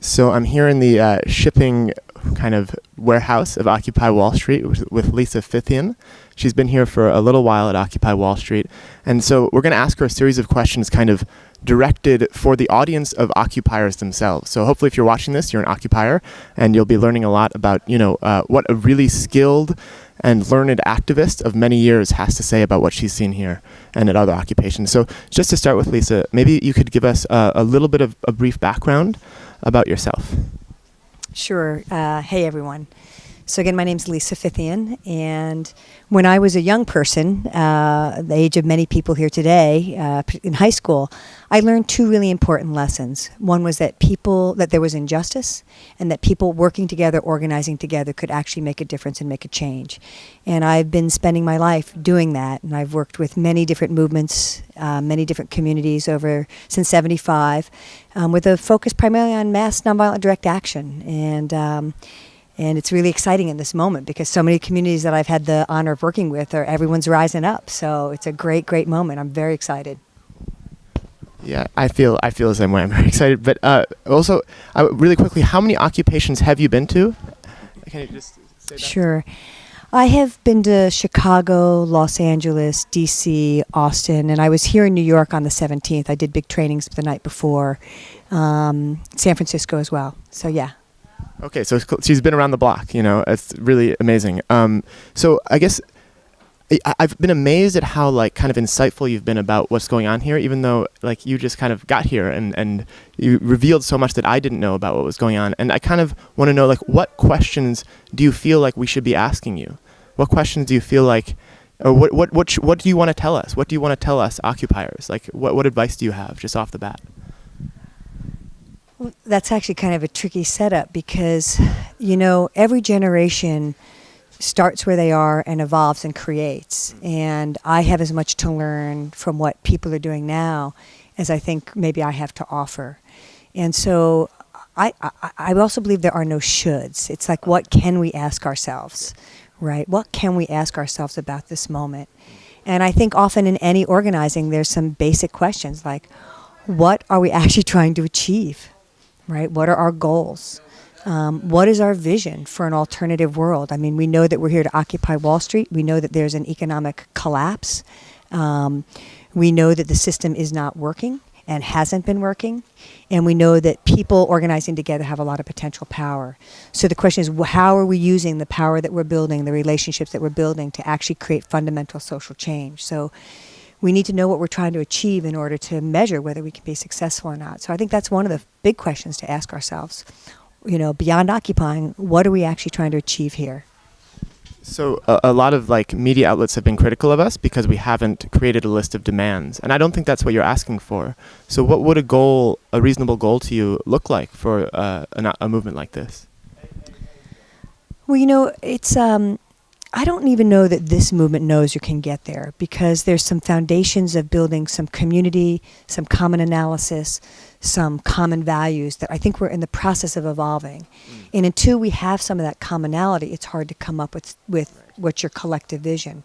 So I'm here in the shipping kind of warehouse of Occupy Wall Street with Lisa Fithian. She's been here for a little while at Occupy Wall Street. And so we're going to ask her a series of questions kind of directed for the audience of occupiers themselves. So hopefully if you're watching this, you're an occupier, and you'll be learning a lot about, what a really skilled and learned activist of many years has to say about what she's seen here and at other occupations. So just to start with, Lisa, maybe you could give us a little bit of a brief background about yourself. Sure. Hey, everyone. So again, my name's Lisa Fithian, and when I was a young person, the age of many people here today, in high school, I learned two really important lessons. One was that there was injustice, and that people working together, organizing together, could actually make a difference and make a change. And I've been spending my life doing that, and I've worked with many different movements, many different communities since '75, with a focus primarily on mass nonviolent direct action. And it's really exciting in this moment because so many communities that I've had the honor of working with everyone's rising up. So it's a great, great moment. I'm very excited. Yeah, I feel the same way. I'm very excited. But also, really quickly, how many occupations have you been to? Can you just say that? Sure. I have been to Chicago, Los Angeles, D.C., Austin, and I was here in New York on the 17th. I did big trainings the night before, San Francisco as well. So, yeah. Okay, so she's been around the block, it's really amazing. So I guess I've been amazed at how kind of insightful you've been about what's going on here, even though you just kind of got here and you revealed so much that I didn't know about what was going on. And I kind of want to know what questions do you feel like we should be asking you? What questions do you feel or what do you want to tell us? What do you want to tell us occupiers? What advice do you have just off the bat? Well, that's actually kind of a tricky setup because, every generation starts where they are and evolves and creates. And I have as much to learn from what people are doing now as I think maybe I have to offer. And so I also believe there are no shoulds. It's what can we ask ourselves, right? What can we ask ourselves about this moment? And I think often in any organizing, there's some basic questions like, what are we actually trying to achieve? Right? What are our goals? What is our vision for an alternative world? I mean, we know that we're here to occupy Wall Street. We know that there's an economic collapse. We know that the system is not working and hasn't been working. And we know that people organizing together have a lot of potential power. So the question is, how are we using the power that we're building, the relationships that we're building to actually create fundamental social change? So we need to know what we're trying to achieve in order to measure whether we can be successful or not. So I think that's one of the big questions to ask ourselves. Beyond occupying, what are we actually trying to achieve here? So a lot of media outlets have been critical of us because we haven't created a list of demands. And I don't think that's what you're asking for. So what would a reasonable goal to you look like for a movement like this? Well, it's... I don't even know that this movement knows you can get there because there's some foundations of building some community, some common analysis, some common values that I think we're in the process of evolving. And until we have some of that commonality, it's hard to come up with what's your collective vision.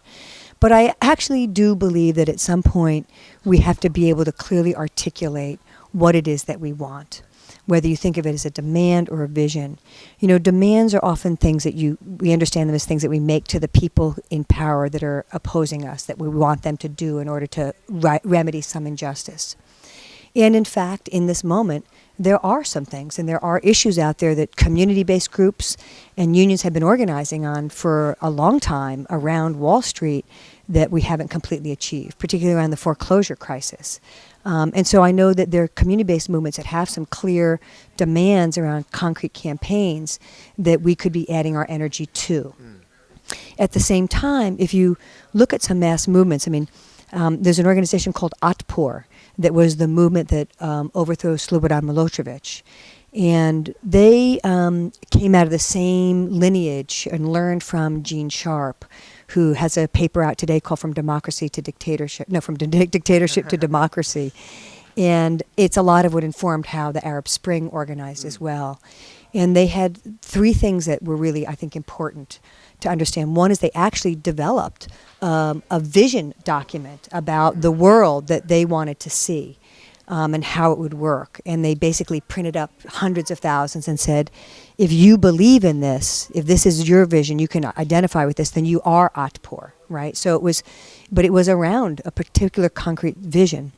But I actually do believe that at some point we have to be able to clearly articulate what it is that we want, whether you think of it as a demand or a vision. Demands are often things that we understand them as things that we make to the people in power that are opposing us, that we want them to do in order to remedy some injustice. And in fact, in this moment, there are some things and there are issues out there that community-based groups and unions have been organizing on for a long time around Wall Street that we haven't completely achieved, particularly around the foreclosure crisis. And so I know that there are community-based movements that have some clear demands around concrete campaigns that we could be adding our energy to. At the same time, if you look at some mass movements, there's an organization called Otpor that was the movement that overthrew Slobodan Milosevic. And they came out of the same lineage and learned from Gene Sharp, who has a paper out today called From Dictatorship to Democracy. And it's a lot of what informed how the Arab Spring organized as well. And they had three things that were really, I think, important to understand. One is they actually developed a vision document about the world that they wanted to see. and how it would work. And they basically printed up hundreds of thousands and said, if you believe in this, if this is your vision, you can identify with this, then you are Atpur, right? So it was, but it was around a particular concrete vision.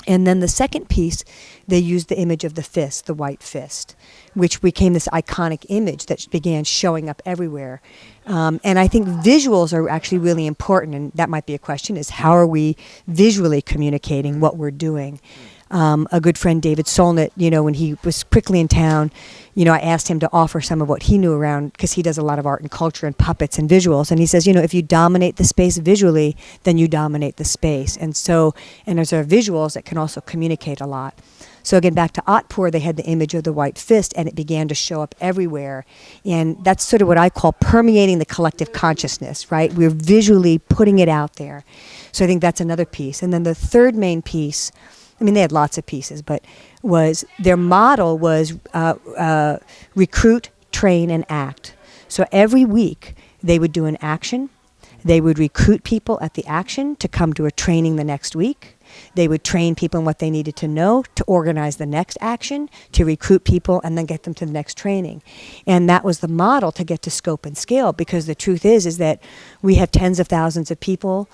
And then the second piece, they used the image of the fist, the white fist, which became this iconic image that began showing up everywhere. And I think visuals are actually really important, and that might be a question, is how are we visually communicating what we're doing? A good friend, David Solnit, when he was quickly in town, I asked him to offer some of what he knew around, because he does a lot of art and culture and puppets and visuals. And he says, if you dominate the space visually, then you dominate the space. And there's our visuals that can also communicate a lot. So again, back to Atpur, they had the image of the white fist, and it began to show up everywhere. And that's sort of what I call permeating the collective consciousness, right? We're visually putting it out there. So I think that's another piece. And then the third main piece, they had lots of pieces, but their model was recruit, train, and act. So every week they would do an action. They would recruit people at the action to come to a training the next week. They would train people in what they needed to know to organize the next action, to recruit people, and then get them to the next training. And that was the model to get to scope and scale, because the truth is that we have tens of thousands of people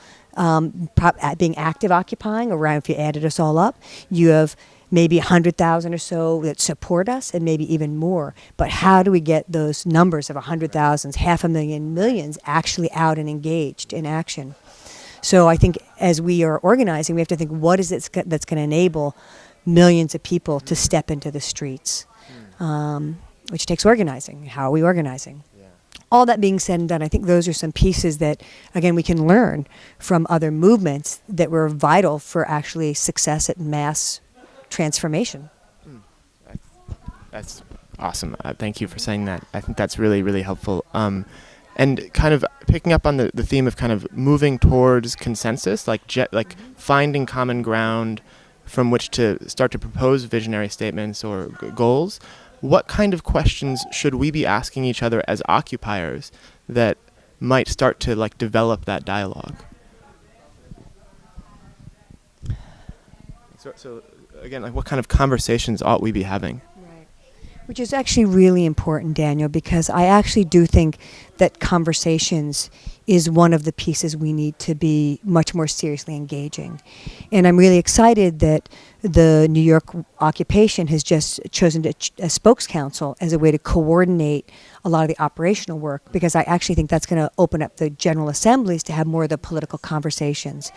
being active occupying around. If you added us all up, you have maybe 100,000 or so that support us, and maybe even more. But how do we get those numbers of 100,000, 500,000, millions actually out and engaged in action? So I think as we are organizing, we have to think, what is it that's going to enable millions of people to step into the streets, which takes organizing. How are we organizing? All that being said and done, I think those are some pieces that, again, we can learn from other movements that were vital for actually success at mass transformation. That's awesome. Thank you for saying that. I think that's really, really helpful. And kind of picking up on the theme of kind of moving towards consensus, like finding common ground from which to start to propose visionary statements or goals. What kind of questions should we be asking each other as occupiers that might start to develop that dialogue? So again, what kind of conversations ought we be having? Which is actually really important, Daniel, because I actually do think that conversations is one of the pieces we need to be much more seriously engaging. And I'm really excited that the New York occupation has just chosen a spokes council as a way to coordinate a lot of the operational work, because I actually think that's going to open up the General Assemblies to have more of the political conversations.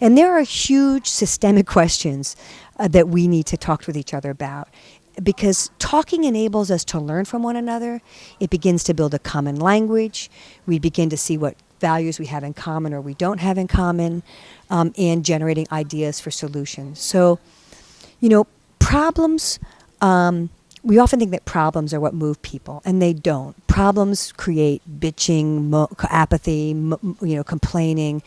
And there are huge systemic questions that we need to talk with each other about. Because talking enables us to learn from one another. It begins to build a common language. We begin to see what values we have in common or we don't have in common, and generating ideas for solutions. So, problems, we often think that problems are what move people, and they don't. Problems create bitching, apathy, complaining.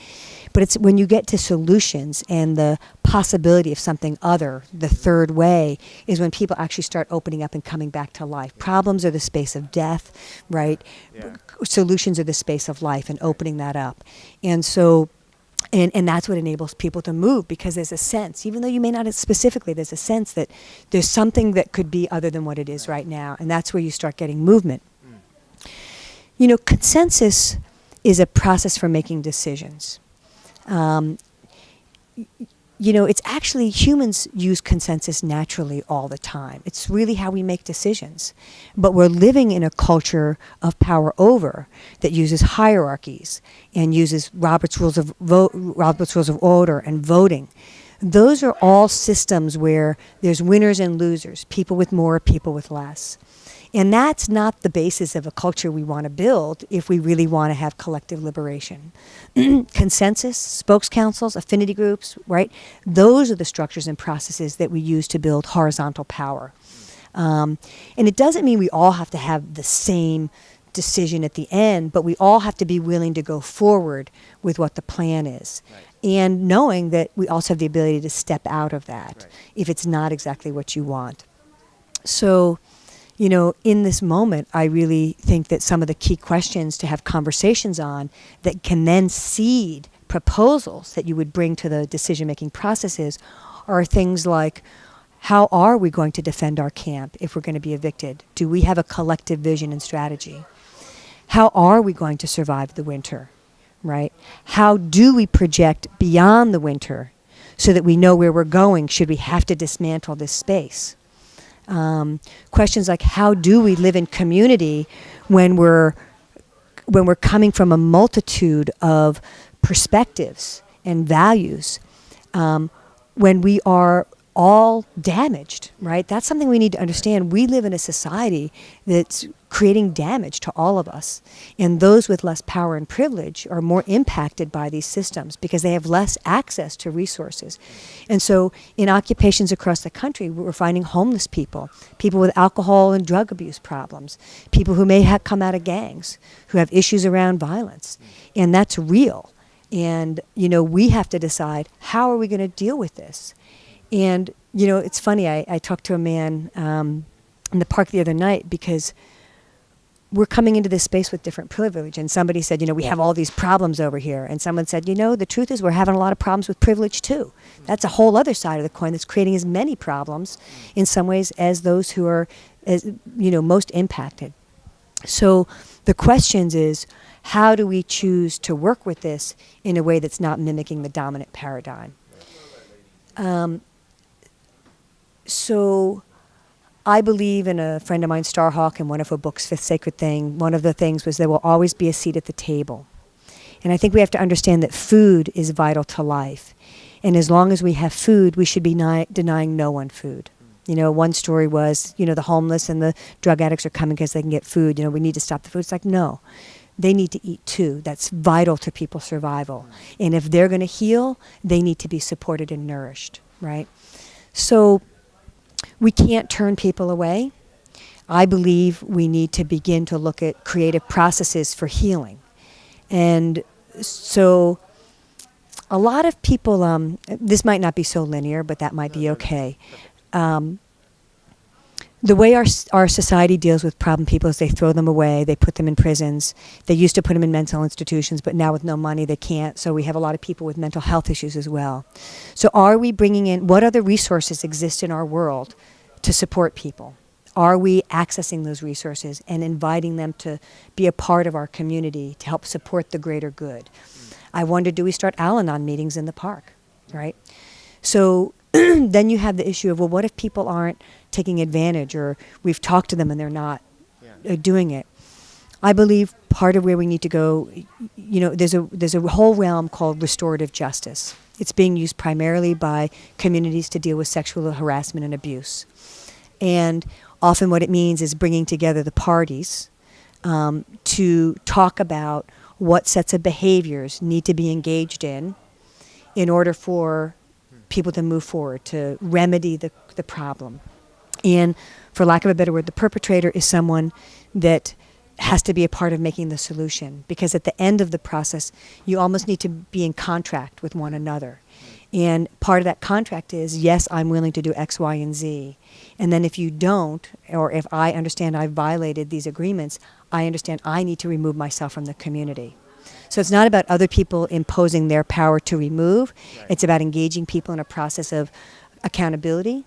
But it's when you get to solutions and the possibility of something other, the third way, is when people actually start opening up and coming back to life. Problems are the space of death, right? Yeah. Solutions are the space of life, and opening that up. And so, and that's what enables people to move, because there's a sense, even though you may not specifically, there's a sense that there's something that could be other than what it is right now. And that's where you start getting movement. Consensus is a process for making decisions. It's actually, humans use consensus naturally all the time. It's really how we make decisions. But we're living in a culture of power over that uses hierarchies and uses Robert's Rules of Order and voting. Those are all systems where there's winners and losers, people with more, people with less. And that's not the basis of a culture we want to build if we really want to have collective liberation. Consensus, spokes councils, affinity groups, right? Those are the structures and processes that we use to build horizontal power. And it doesn't mean we all have to have the same decision at the end, but we all have to be willing to go forward with what the plan is. Right. And knowing that we also have the ability to step out of that if it's not exactly what you want. So, in this moment, I really think that some of the key questions to have conversations on that can then seed proposals that you would bring to the decision-making processes are things like, how are we going to defend our camp if we're going to be evicted? Do we have a collective vision and strategy? How are we going to survive the winter, right? How do we project beyond the winter so that we know where we're going should we have to dismantle this space? Questions like, how do we live in community when we're coming from a multitude of perspectives and values, when we are all damaged, right? That's something we need to understand. We live in a society that's creating damage to all of us. And those with less power and privilege are more impacted by these systems because they have less access to resources. And so in occupations across the country, we're finding homeless people, people with alcohol and drug abuse problems, people who may have come out of gangs, who have issues around violence. And that's real. And, we have to decide, how are we going to deal with this? And, it's funny, I talked to a man in the park the other night because we're coming into this space with different privilege. And somebody said, we have all these problems over here. And someone said, the truth is we're having a lot of problems with privilege too. That's a whole other side of the coin that's creating as many problems in some ways as those who are, most impacted. So the questions is, how do we choose to work with this in a way that's not mimicking the dominant paradigm? So I believe in a friend of mine, Starhawk, in one of her books, Fifth Sacred Thing. One of the things was there will always be a seat at the table. And I think we have to understand that food is vital to life. And as long as we have food, we should be denying no one food. One story was, the homeless and the drug addicts are coming because they can get food. We need to stop the food. It's like, no. They need to eat too. That's vital to people's survival. And if they're going to heal, they need to be supported and nourished, right? So we can't turn people away. I believe we need to begin to look at creative processes for healing. And so a lot of people, this might not be so linear, but that might be okay. The way our society deals with problem people is they throw them away, they put them in prisons. They used to put them in mental institutions, but now with no money they can't. So we have a lot of people with mental health issues as well. So are we bringing in, what other resources exist in our world to support people? Are we accessing those resources and inviting them to be a part of our community to help support the greater good? I wonder, do we start Al-Anon meetings in the park, right? So then you have the issue of, well, what if people aren't taking advantage, or we've talked to them and they're not doing it? I believe part of where we need to go, there's a whole realm called restorative justice. It's being used primarily by communities to deal with sexual harassment and abuse. And often what it means is bringing together the parties to talk about what sets of behaviors need to be engaged in order for people to move forward, to remedy the problem. And for lack of a better word, the perpetrator is someone that has to be a part of making the solution, because at the end of the process, you almost need to be in contract with one another. And part of that contract is, yes, I'm willing to do X, Y, and Z. And then if you don't, or if I understand I've violated these agreements, I understand I need to remove myself from the community. So it's not about other people imposing their power to remove. Right. It's about engaging people in a process of accountability,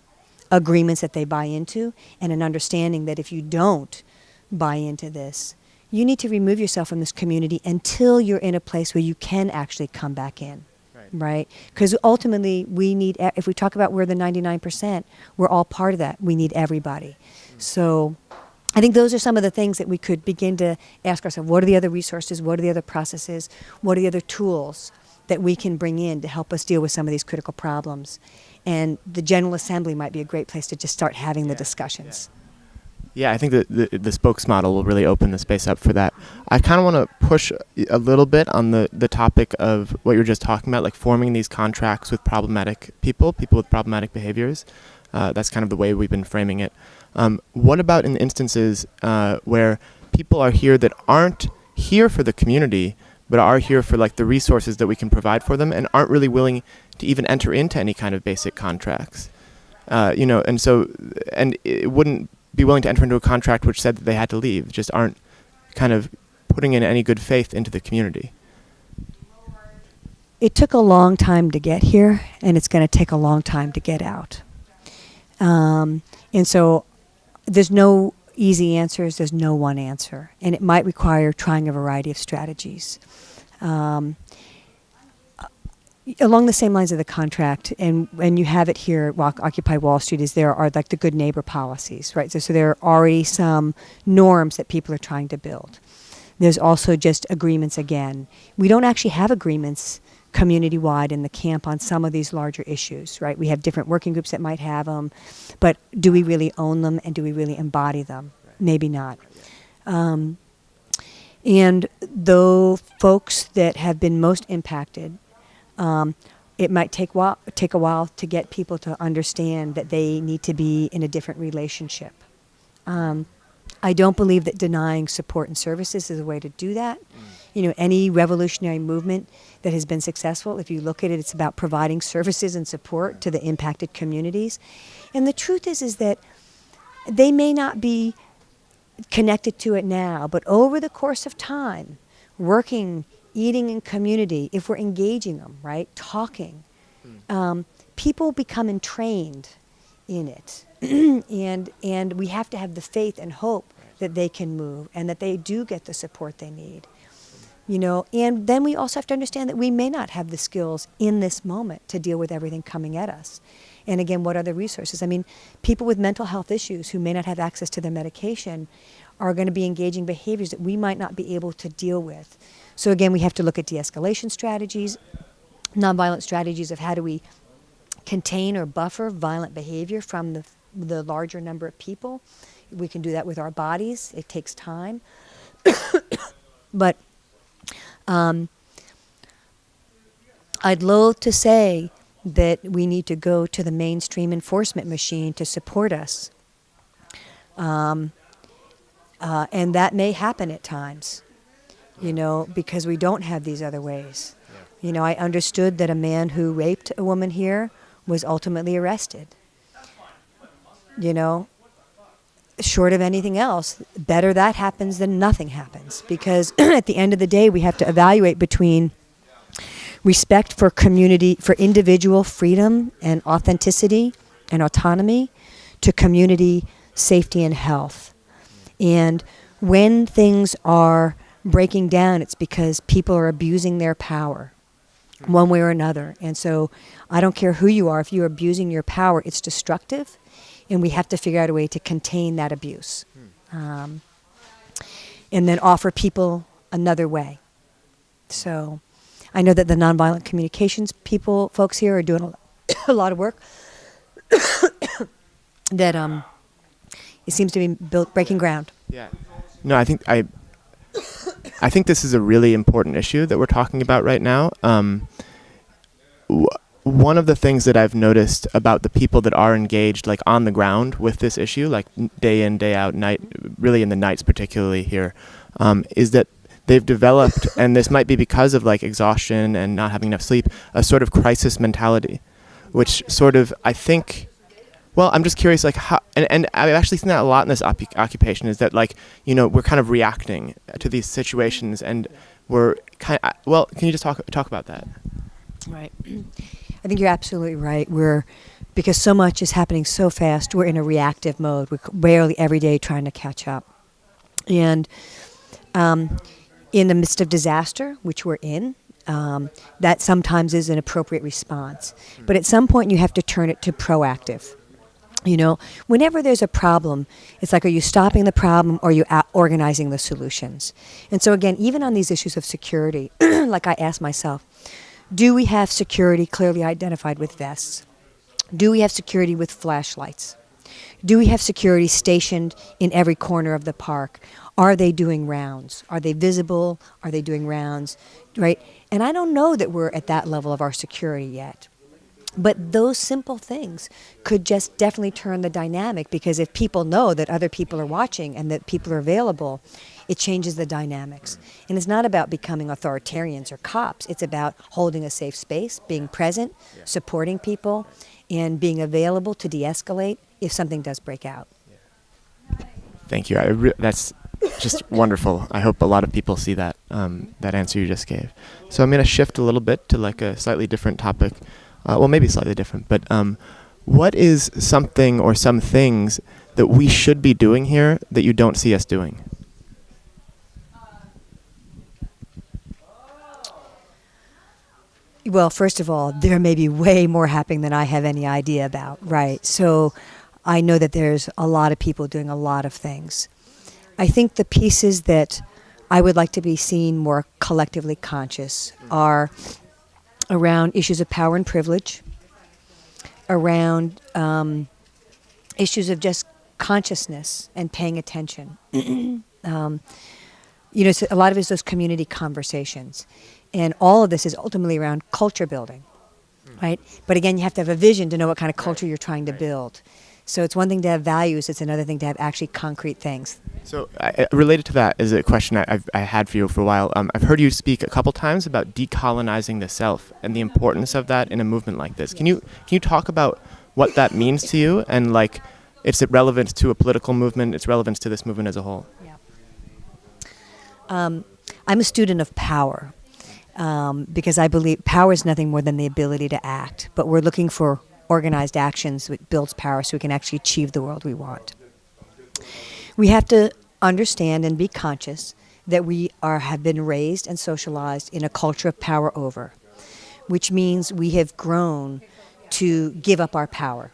agreements that they buy into, and an understanding that if you don't buy into this, you need to remove yourself from this community until you're in a place where you can actually come back in, right? Because ultimately, we need, if we talk about we're the 99%, we're all part of that. We need everybody. So I think those are some of the things that we could begin to ask ourselves. What are the other resources? What are the other processes? What are the other tools that we can bring in to help us deal with some of these critical problems? And the General Assembly might be a great place to just start having the discussions. Yeah, I think that the spokes model will really open the space up for that. I kind of want to push a little bit on the topic of what you were just talking about, like forming these contracts with problematic people with problematic behaviors. That's kind of the way we've been framing it. What about in instances where people are here that aren't here for the community, but are here for like the resources that we can provide for them, and aren't really willing to even enter into any kind of basic contracts? And it wouldn't be willing to enter into a contract which said that they had to leave, just aren't kind of putting in any good faith into the community. it took a long time to get here, and it's going to take a long time to get out. And so there's no easy answers, there's no one answer, and it might require trying a variety of strategies. Along the same lines of the contract, and you have it here at Occupy Wall Street, is there are like the good neighbor policies, right? So there are already some norms that people are trying to build. There's also just agreements again. We don't actually have agreements community-wide in the camp on some of these larger issues, right? We have different working groups that might have them, but do we really own them and do we really embody them? Right. Maybe not. And though folks that have been most impacted, it might take a while to get people to understand that they need to be in a different relationship. I don't believe that denying support and services is a way to do that. You know, any revolutionary movement that has been successful, if you look at it, it's about providing services and support to the impacted communities. And the truth is that they may not be connected to it now, but over the course of time, working, eating in community, if we're engaging them, right, talking, people become entrained in it. and we have to have the faith and hope that they can move and that they do get the support they need. You know, and then we also have to understand that we may not have the skills in this moment to deal with everything coming at us. And again, what are the resources? I mean, people with mental health issues who may not have access to their medication are going to be engaging behaviors that we might not be able to deal with. So again, we have to look at de-escalation strategies, nonviolent strategies of how do we contain or buffer violent behavior from the larger number of people. We can do that with our bodies. It takes time. But I'd loathe to say that we need to go to the mainstream enforcement machine to support us. And that may happen at times, you know, because we don't have these other ways. Yeah. You know, I understood that a man who raped a woman here was ultimately arrested. You know, short of anything else, better that happens than nothing happens. Because at the end of the day, we have to evaluate between respect for community, for individual freedom and authenticity and autonomy, to community safety and health. And when things are breaking down, it's because people are abusing their power one way or another. And so I don't care who you are, if you're abusing your power, it's destructive. And we have to figure out a way to contain that abuse. And then offer people another way. So I know that the nonviolent communications folks here are doing a lot of work that it seems to be breaking ground. Yeah. No, I think this is a really important issue that we're talking about right now. One of the things that I've noticed about the people that are engaged, like on the ground with this issue, like day in, day out, night, really in the nights particularly here, is that they've developed, and this might be because of like exhaustion and not having enough sleep, a sort of crisis mentality, which sort of, I think, well, I'm just curious, like how, and I've actually seen that a lot in this occupation, is that like, you know, we're kind of reacting to these situations, and we're kind of, well, can you just talk about that? Right. I think you're absolutely right. Because so much is happening so fast, we're in a reactive mode. We're barely every day trying to catch up. And in the midst of disaster, which we're in, that sometimes is an appropriate response. But at some point, you have to turn it to proactive. You know, whenever there's a problem, it's like, are you stopping the problem or are you organizing the solutions? And so again, even on these issues of security, like I ask myself, do we have security clearly identified with vests? Do we have security with flashlights? Do we have security stationed in every corner of the park? Are they doing rounds? Are they visible? Are they doing rounds? Right? And I don't know that we're at that level of our security yet. But those simple things could just definitely turn the dynamic, because if people know that other people are watching and that people are available, it changes the dynamics. And it's not about becoming authoritarians or cops. It's about holding a safe space, being present, supporting people, and being available to de-escalate if something does break out. Thank you. just wonderful. I hope a lot of people see that that answer you just gave. So I'm going to shift a little bit to like a slightly different topic. Well, maybe slightly different, but what is something or some things that we should be doing here that you don't see us doing? Well, first of all, there may be way more happening than I have any idea about, right? So I know that there's a lot of people doing a lot of things. I think the pieces that I would like to be seen more collectively conscious are around issues of power and privilege, around issues of just consciousness and paying attention. So a lot of it is those community conversations. And all of this is ultimately around culture building, right? But again, you have to have a vision to know what kind of culture you're trying to build. So it's one thing to have values, it's another thing to have actually concrete things. So related to that is a question I had for you for a while. I've heard you speak a couple times about decolonizing the self and the importance of that in a movement like this. Can you talk about what that means to you and like its relevance to a political movement, its relevance to this movement as a whole? Yeah. I'm a student of power. Because I believe power is nothing more than the ability to act. But we're looking for organized actions that builds power so we can actually achieve the world we want. We have to understand and be conscious that we have been raised and socialized in a culture of power over, which means we have grown to give up our power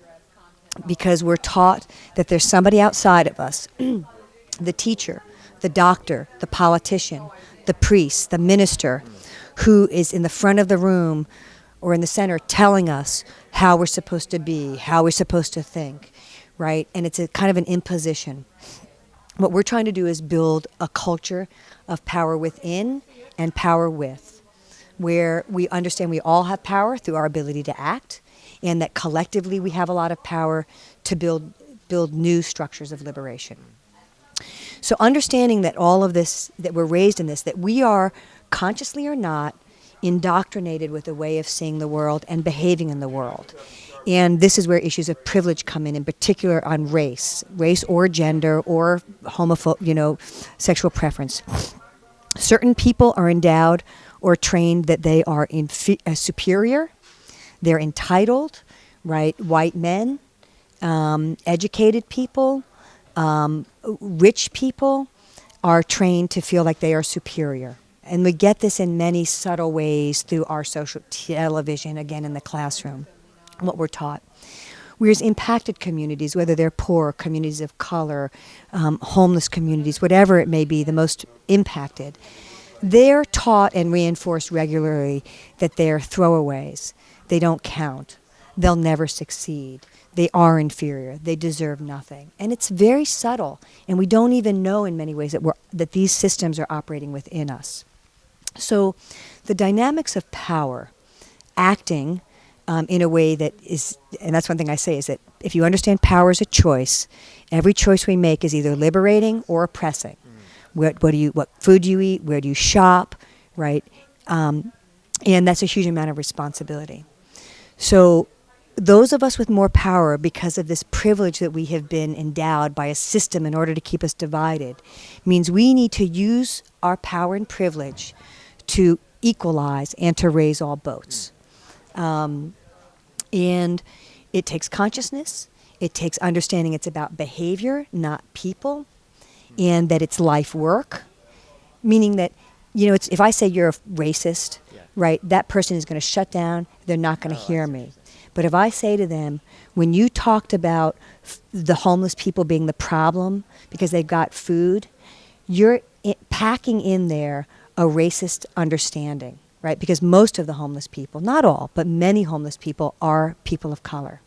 because we're taught that there's somebody outside of us, the teacher, the doctor, the politician, the priest, the minister, who is in the front of the room or in the center telling us how we're supposed to be, how we're supposed to think, right? And it's a kind of an imposition. What we're trying to do is build a culture of power within and power with, where we understand we all have power through our ability to act, and that collectively we have a lot of power to build new structures of liberation. So understanding that all of this, that we're raised in this, that we are consciously or not, indoctrinated with a way of seeing the world and behaving in the world. And this is where issues of privilege come in particular on race or gender or sexual preference. Certain people are endowed or trained that they are superior, they're entitled, right? White men, educated people, rich people are trained to feel like they are superior. And we get this in many subtle ways through our social television, again in the classroom, what we're taught. Whereas impacted communities, whether they're poor, communities of color, homeless communities, whatever it may be, the most impacted, they're taught and reinforced regularly that they're throwaways. They don't count. They'll never succeed. They are inferior. They deserve nothing. And it's very subtle, and we don't even know in many ways that these systems are operating within us. So the dynamics of power, acting in a way that is, and that's one thing I say, is that if you understand power as a choice, every choice we make is either liberating or oppressing. What food do you eat? Where do you shop? Right? And that's a huge amount of responsibility. So those of us with more power, because of this privilege that we have been endowed by a system in order to keep us divided, means we need to use our power and privilege to equalize and to raise all boats. And it takes consciousness. It takes understanding it's about behavior, not people, and that it's life work, meaning that, it's, if I say you're a racist, right, that person is going to shut down. They're not going to hear me. But if I say to them, when you talked about the homeless people being the problem because they've got food, you're packing in there a racist understanding, right? Because most of the homeless people, not all, but many homeless people are people of color.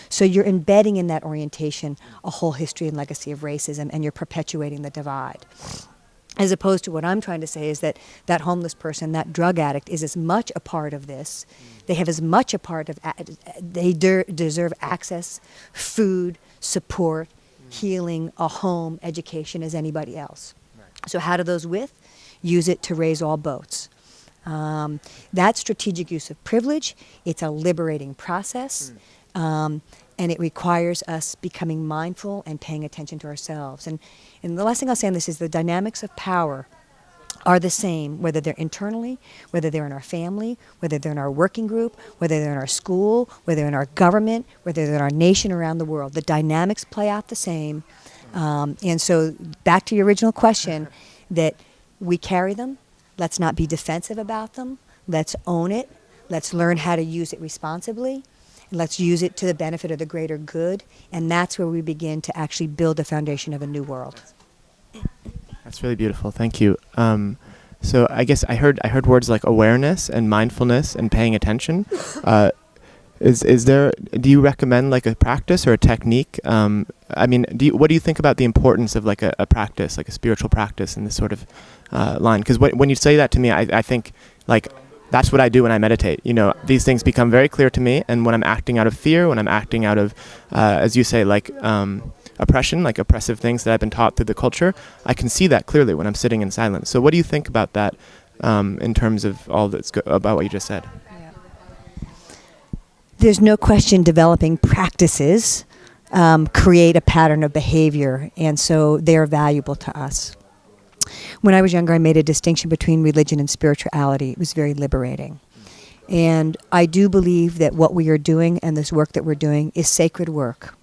So you're embedding in that orientation a whole history and legacy of racism, and you're perpetuating the divide. As opposed to what I'm trying to say is that that homeless person, that drug addict, is as much a part of this. They have as much a part of, they deserve access, food, support, healing, a home, education as anybody else. Right. So how do those with? Use it to raise all boats. That strategic use of privilege, it's a liberating process. and it requires us becoming mindful and paying attention to ourselves. And the last thing I'll say on this is the dynamics of power are the same, whether they're internally, whether they're in our family, whether they're in our working group, whether they're in our school, whether they're in our government, whether they're in our nation around the world. The dynamics play out the same. And so back to your original question, that we carry them. Let's not be defensive about them. Let's own it. Let's learn how to use it responsibly. And let's use it to the benefit of the greater good. And that's where we begin to actually build the foundation of a new world. That's really beautiful. Thank you. So I guess I heard words like awareness and mindfulness and paying attention. Is there? Do you recommend like a practice or a technique? I mean, what do you think about the importance of like a practice, like a spiritual practice in this sort of line? Because when you say that to me, I think like that's what I do when I meditate. You know, these things become very clear to me, and when I'm acting out of fear, when I'm acting out of, as you say, like oppression, like oppressive things that I've been taught through the culture, I can see that clearly when I'm sitting in silence. So what do you think about that in terms of all that's about what you just said? There's no question developing practices create a pattern of behavior, and so they're valuable to us. When I was younger, I made a distinction between religion and spirituality. It was very liberating. And I do believe that what we are doing and this work that we're doing is sacred work,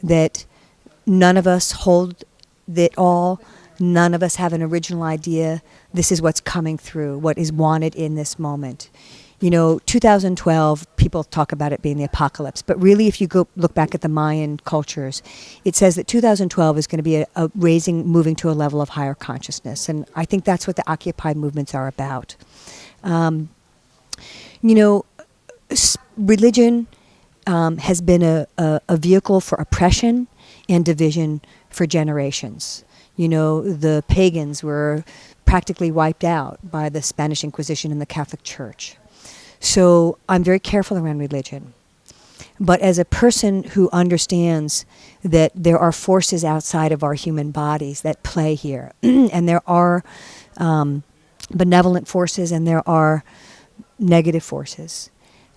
that none of us hold it all. None of us have an original idea. This is what's coming through, what is wanted in this moment. You know, 2012, people talk about it being the apocalypse, but really if you go look back at the Mayan cultures, it says that 2012 is going to be a moving to a level of higher consciousness, and I think that's what the Occupy movements are about. You know, religion has been a vehicle for oppression and division for generations. You know, the pagans were practically wiped out by the Spanish Inquisition and the Catholic Church. So I'm very careful around religion. But as a person who understands that there are forces outside of our human bodies that play here, and there are benevolent forces and there are negative forces,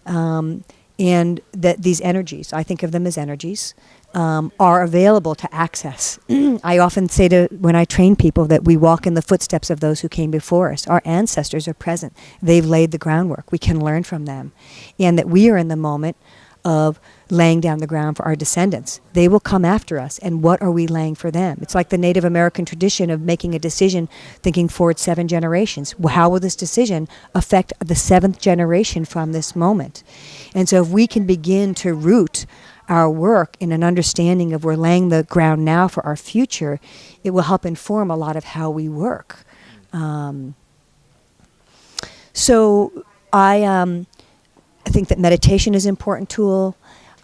and that these energies, I think of them as energies, are available to access. I often say when I train people that we walk in the footsteps of those who came before us. Our ancestors are present. They've laid the groundwork. We can learn from them. And that we are in the moment of laying down the ground for our descendants. They will come after us, and what are we laying for them? It's like the Native American tradition of making a decision, thinking forward 7 generations. How will this decision affect the 7th generation from this moment? And so if we can begin to root our work in an understanding of we're laying the ground now for our future, it will help inform a lot of how we work. So I think that meditation is an important tool.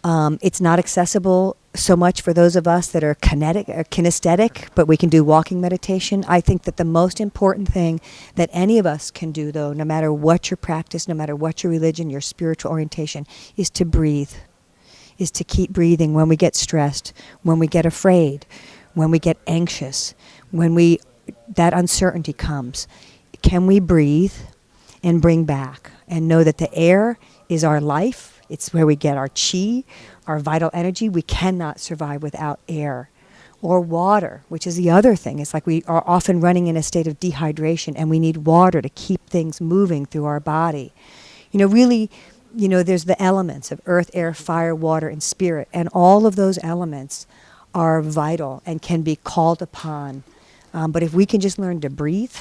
It's not accessible so much for those of us that are kinesthetic, but we can do walking meditation. I think that the most important thing that any of us can do, though, no matter what your practice, no matter what your religion, your spiritual orientation, is to breathe, is to keep breathing when we get stressed, when we get afraid, when we get anxious, when that uncertainty comes. Can we breathe and bring back and know that the air is our life? It's where we get our chi, our vital energy. We cannot survive without air. Or water, which is the other thing. It's like we are often running in a state of dehydration, and we need water to keep things moving through our body. You know, really, you know, there's the elements of earth, air, fire, water, and spirit. And all of those elements are vital and can be called upon. But if we can just learn to breathe,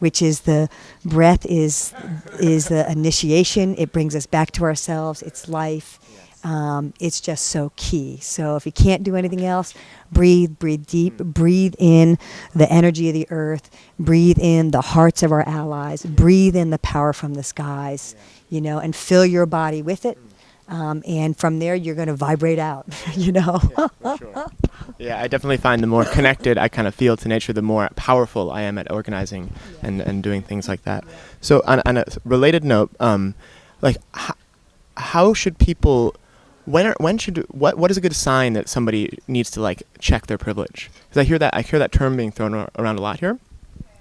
which is the breath is the initiation. It brings us back to ourselves. It's life. It's just so key. So if you can't do anything else, breathe deep, breathe in the energy of the earth, breathe in the hearts of our allies, breathe in the power from the skies, you know, and fill your body with it. And from there, you're going to vibrate out, you know. Yeah, for sure. Yeah, I definitely find the more connected I kind of feel to nature, the more powerful I am at organizing and doing things like that. So on a related note, like how should people, what is a good sign that somebody needs to like check their privilege? Because I hear that term being thrown around a lot here,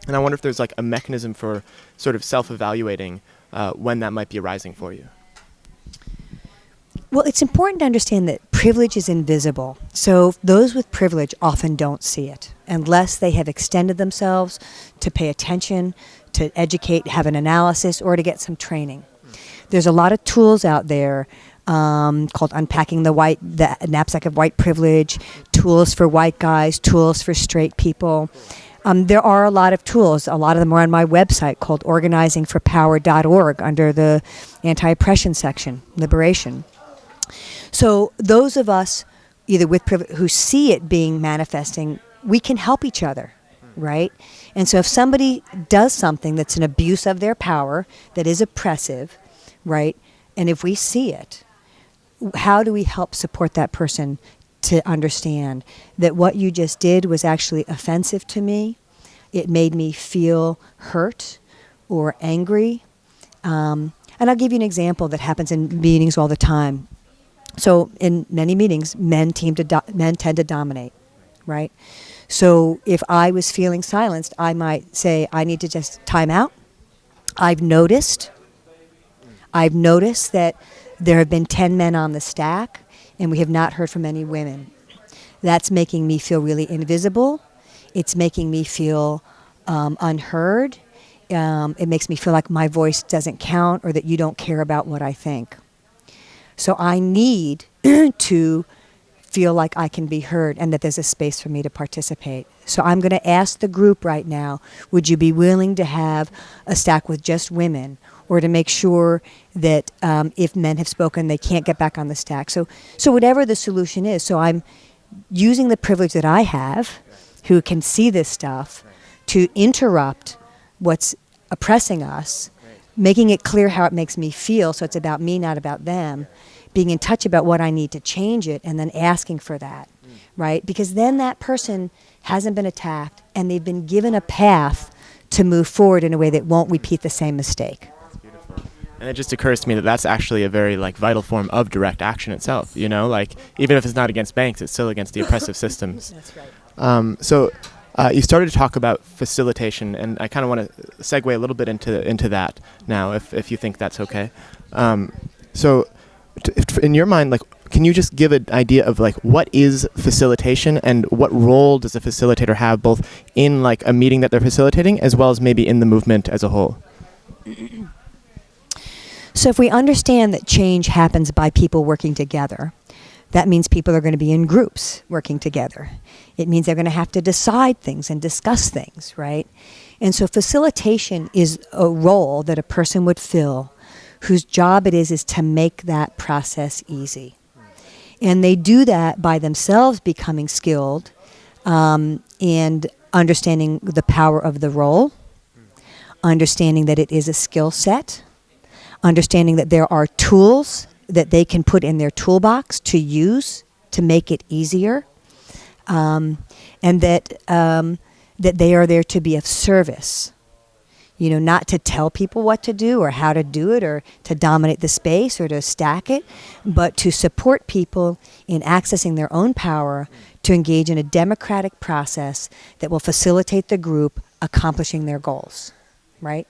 and I wonder if there's like a mechanism for sort of self-evaluating when that might be arising for you. Well, it's important to understand that privilege is invisible. So those with privilege often don't see it unless they have extended themselves to pay attention, to educate, have an analysis, or to get some training. There's a lot of tools out there called Unpacking the Knapsack of White Privilege, tools for white guys, tools for straight people. There are a lot of tools. A lot of them are on my website called organizingforpower.org under the anti-oppression section, liberation. So those of us either with privilege who see it being manifesting, we can help each other, right? And so if somebody does something that's an abuse of their power, that is oppressive, right? And if we see it, how do we help support that person to understand that what you just did was actually offensive to me? It made me feel hurt or angry. And I'll give you an example that happens in meetings all the time. So in many meetings, men tend to dominate, right? So if I was feeling silenced, I might say, I need to just time out. I've noticed that there have been 10 men on the stack, and we have not heard from any women. That's making me feel really invisible. It's making me feel unheard. It makes me feel like my voice doesn't count or that you don't care about what I think. So I need to feel like I can be heard and that there's a space for me to participate. So I'm going to ask the group right now, would you be willing to have a stack with just women, or to make sure that if men have spoken, they can't get back on the stack? So whatever the solution is. So I'm using the privilege that I have, who can see this stuff, to interrupt what's oppressing us, making it clear how it makes me feel, so it's about me, not about them, being in touch about what I need to change it, and then asking for that, right? Because then that person hasn't been attacked, and they've been given a path to move forward in a way that won't repeat the same mistake. And it just occurs to me that that's actually a very vital form of direct action itself. You know, even if it's not against banks, it's still against the oppressive systems. That's right. So you started to talk about facilitation, and I kind of want to segue a little bit into that now, if you think that's okay. In your mind, can you just give an idea of what is facilitation, and what role does a facilitator have both in a meeting that they're facilitating as well as maybe in the movement as a whole? So if we understand that change happens by people working together, that means people are going to be in groups working together. It means they're going to have to decide things and discuss things, right? And so facilitation is a role that a person would fill whose job it is to make that process easy. And they do that by themselves becoming skilled and understanding the power of the role, understanding that it is a skill set, understanding that there are tools that they can put in their toolbox to use to make it easier, and that they are there to be of service. Not to tell people what to do or how to do it or to dominate the space or to stack it, but to support people in accessing their own power to engage in a democratic process that will facilitate the group accomplishing their goals, right?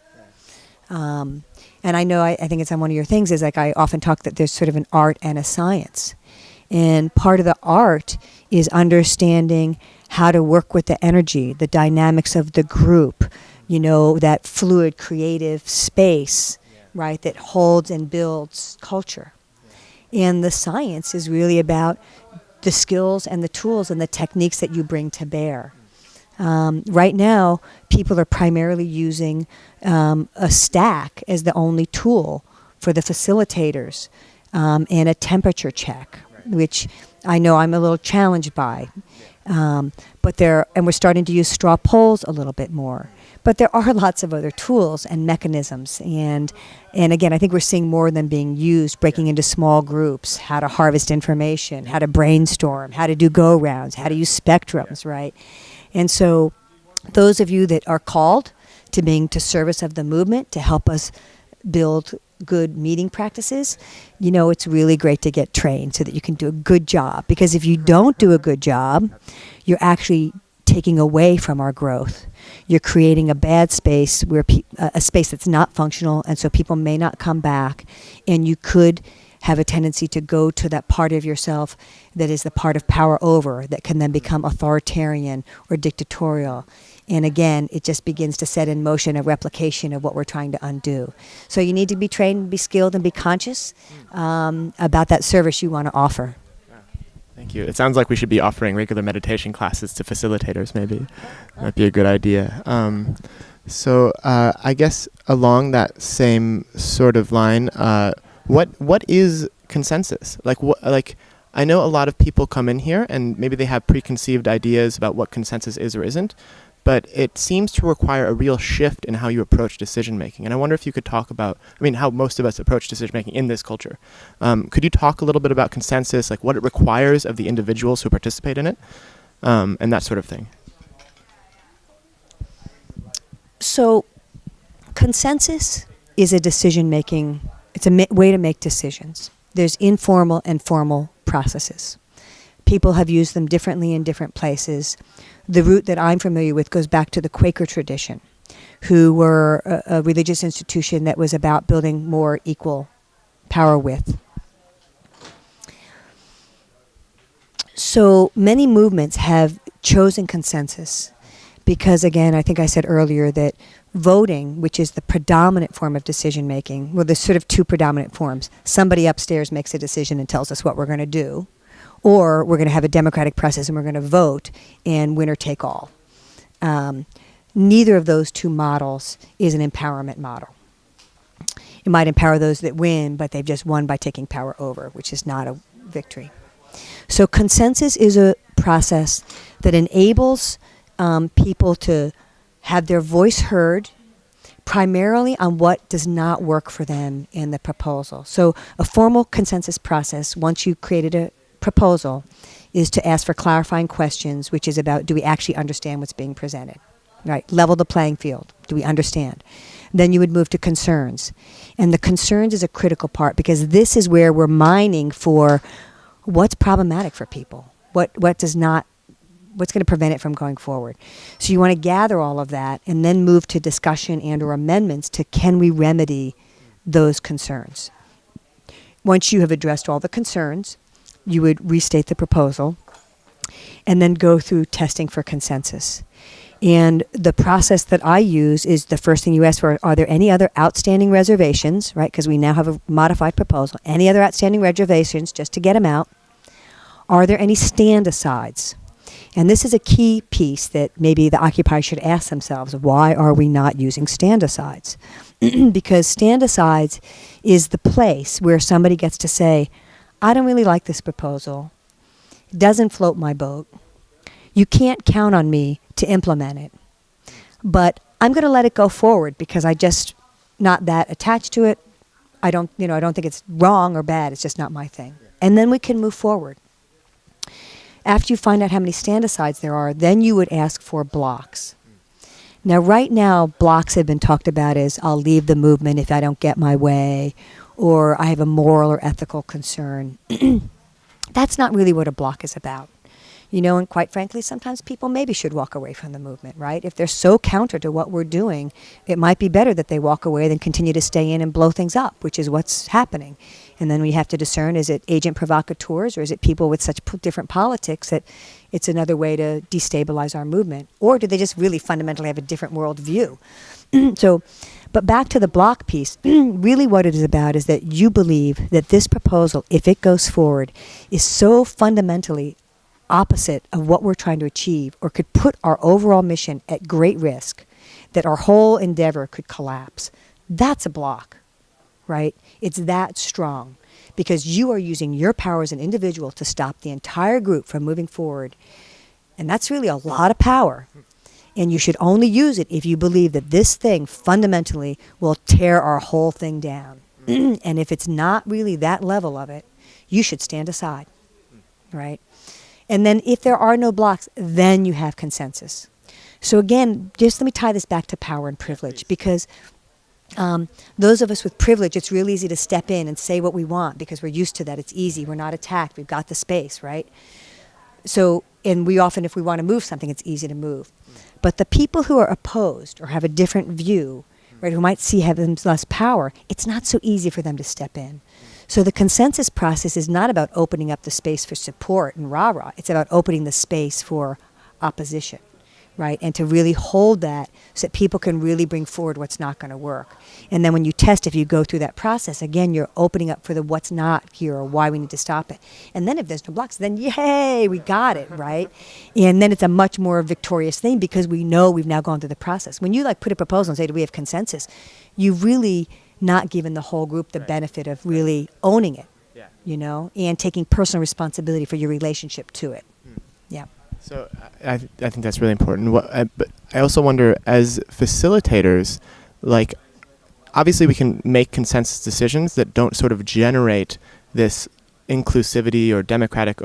And I know, I think it's on one of your things, is I often talk that there's sort of an art and a science. And part of the art is understanding how to work with the energy, the dynamics of the group, that fluid, creative space, right, that holds and builds culture. And the science is really about the skills and the tools and the techniques that you bring to bear. Right now, people are primarily using a stack as the only tool for the facilitators, and a temperature check, which I know I'm a little challenged by. And we're starting to use straw polls a little bit more. But there are lots of other tools and mechanisms. And again, I think we're seeing more of them being used, breaking into small groups, how to harvest information, how to brainstorm, how to do go-rounds, how to use spectrums, right? And so those of you that are called to being to service of the movement, to help us build good meeting practices, it's really great to get trained so that you can do a good job. Because if you don't do a good job, you're actually taking away from our growth. You're creating a bad space, where a space that's not functional, and so people may not come back. And you could have a tendency to go to that part of yourself that is the part of power over, that can then become authoritarian or dictatorial. And again, it just begins to set in motion a replication of what we're trying to undo. So you need to be trained, be skilled, and be conscious about that service you want to offer. Thank you. It sounds like we should be offering regular meditation classes to facilitators, maybe. Might be a good idea. So I guess along that same sort of line, what is consensus? Like I know a lot of people come in here and maybe they have preconceived ideas about what consensus is or isn't, but it seems to require a real shift in how you approach decision making. And I wonder if you could talk about, how most of us approach decision making in this culture. Could you talk a little bit about consensus, like what it requires of the individuals who participate in it, and that sort of thing? So consensus is a decision making, it's a way to make decisions. There's informal and formal processes. People have used them differently in different places. The route that I'm familiar with goes back to the Quaker tradition, who were a religious institution that was about building more equal power with. So many movements have chosen consensus because, again, I think I said earlier that voting, which is the predominant form of decision making, well, there's sort of two predominant forms. Somebody upstairs makes a decision and tells us what we're going to do, or we're going to have a democratic process and we're going to vote and winner take all. Neither of those two models is an empowerment model. It might empower those that win, but they've just won by taking power over, which is not a victory. So consensus is a process that enables people to have their voice heard primarily on what does not work for them in the proposal. So a formal consensus process, once you created a proposal, is to ask for clarifying questions, which is about, do we actually understand what's being presented? Right, level the playing field. Do we understand? Then you would move to concerns. And the concerns is a critical part because this is where we're mining for what's problematic for people, what's going to prevent it from going forward. So you want to gather all of that and then move to discussion and or amendments to can we remedy those concerns. Once you have addressed all the concerns, you would restate the proposal and then go through testing for consensus. And the process that I use is the first thing you ask for, are there any other outstanding reservations, right? Because we now have a modified proposal. Any other outstanding reservations, just to get them out? Are there any stand-asides? And this is a key piece that maybe the occupiers should ask themselves, why are we not using stand-asides? Because stand-asides is the place where somebody gets to say, I don't really like this proposal. It doesn't float my boat. You can't count on me to implement it. But I'm going to let it go forward because I just not that attached to it. I don't think it's wrong or bad. It's just not my thing. And then we can move forward. After you find out how many stand-asides there are, then you would ask for blocks. Now, right now, blocks have been talked about as I'll leave the movement if I don't get my way, or I have a moral or ethical concern. That's not really what a block is about. And quite frankly, sometimes people maybe should walk away from the movement, right? If they're so counter to what we're doing, it might be better that they walk away than continue to stay in and blow things up, which is what's happening. And then we have to discern, is it agent provocateurs or is it people with such different politics that it's another way to destabilize our movement? Or do they just really fundamentally have a different worldview? But back to the block piece, really what it is about is that you believe that this proposal, if it goes forward, is so fundamentally opposite of what we're trying to achieve or could put our overall mission at great risk, that our whole endeavor could collapse. That's a block, right? It's that strong because you are using your power as an individual to stop the entire group from moving forward. And that's really a lot of power. And you should only use it if you believe that this thing fundamentally will tear our whole thing down. And if it's not really that level of it, you should stand aside, right? And then if there are no blocks, then you have consensus. So again, just let me tie this back to power and privilege, because those of us with privilege, it's real easy to step in and say what we want because we're used to that. It's easy. We're not attacked. We've got the space, right? So, and we often, if we want to move something, it's easy to move. But the people who are opposed or have a different view, right, who might have less power, it's not so easy for them to step in. So the consensus process is not about opening up the space for support and rah-rah. It's about opening the space for opposition, right? And to really hold that so that people can really bring forward what's not going to work. And then when you test, if you go through that process, again, you're opening up for the what's not here or why we need to stop it. And then if there's no blocks, then yay, we got it, right? And then it's a much more victorious thing because we know we've now gone through the process. When you like put a proposal and say, do we have consensus? You've really not given the whole group the benefit of really owning it, you know, and taking personal responsibility for your relationship to it. Yeah. So I think that's really important. But I also wonder, as facilitators, like, obviously we can make consensus decisions that don't sort of generate this inclusivity or democratic,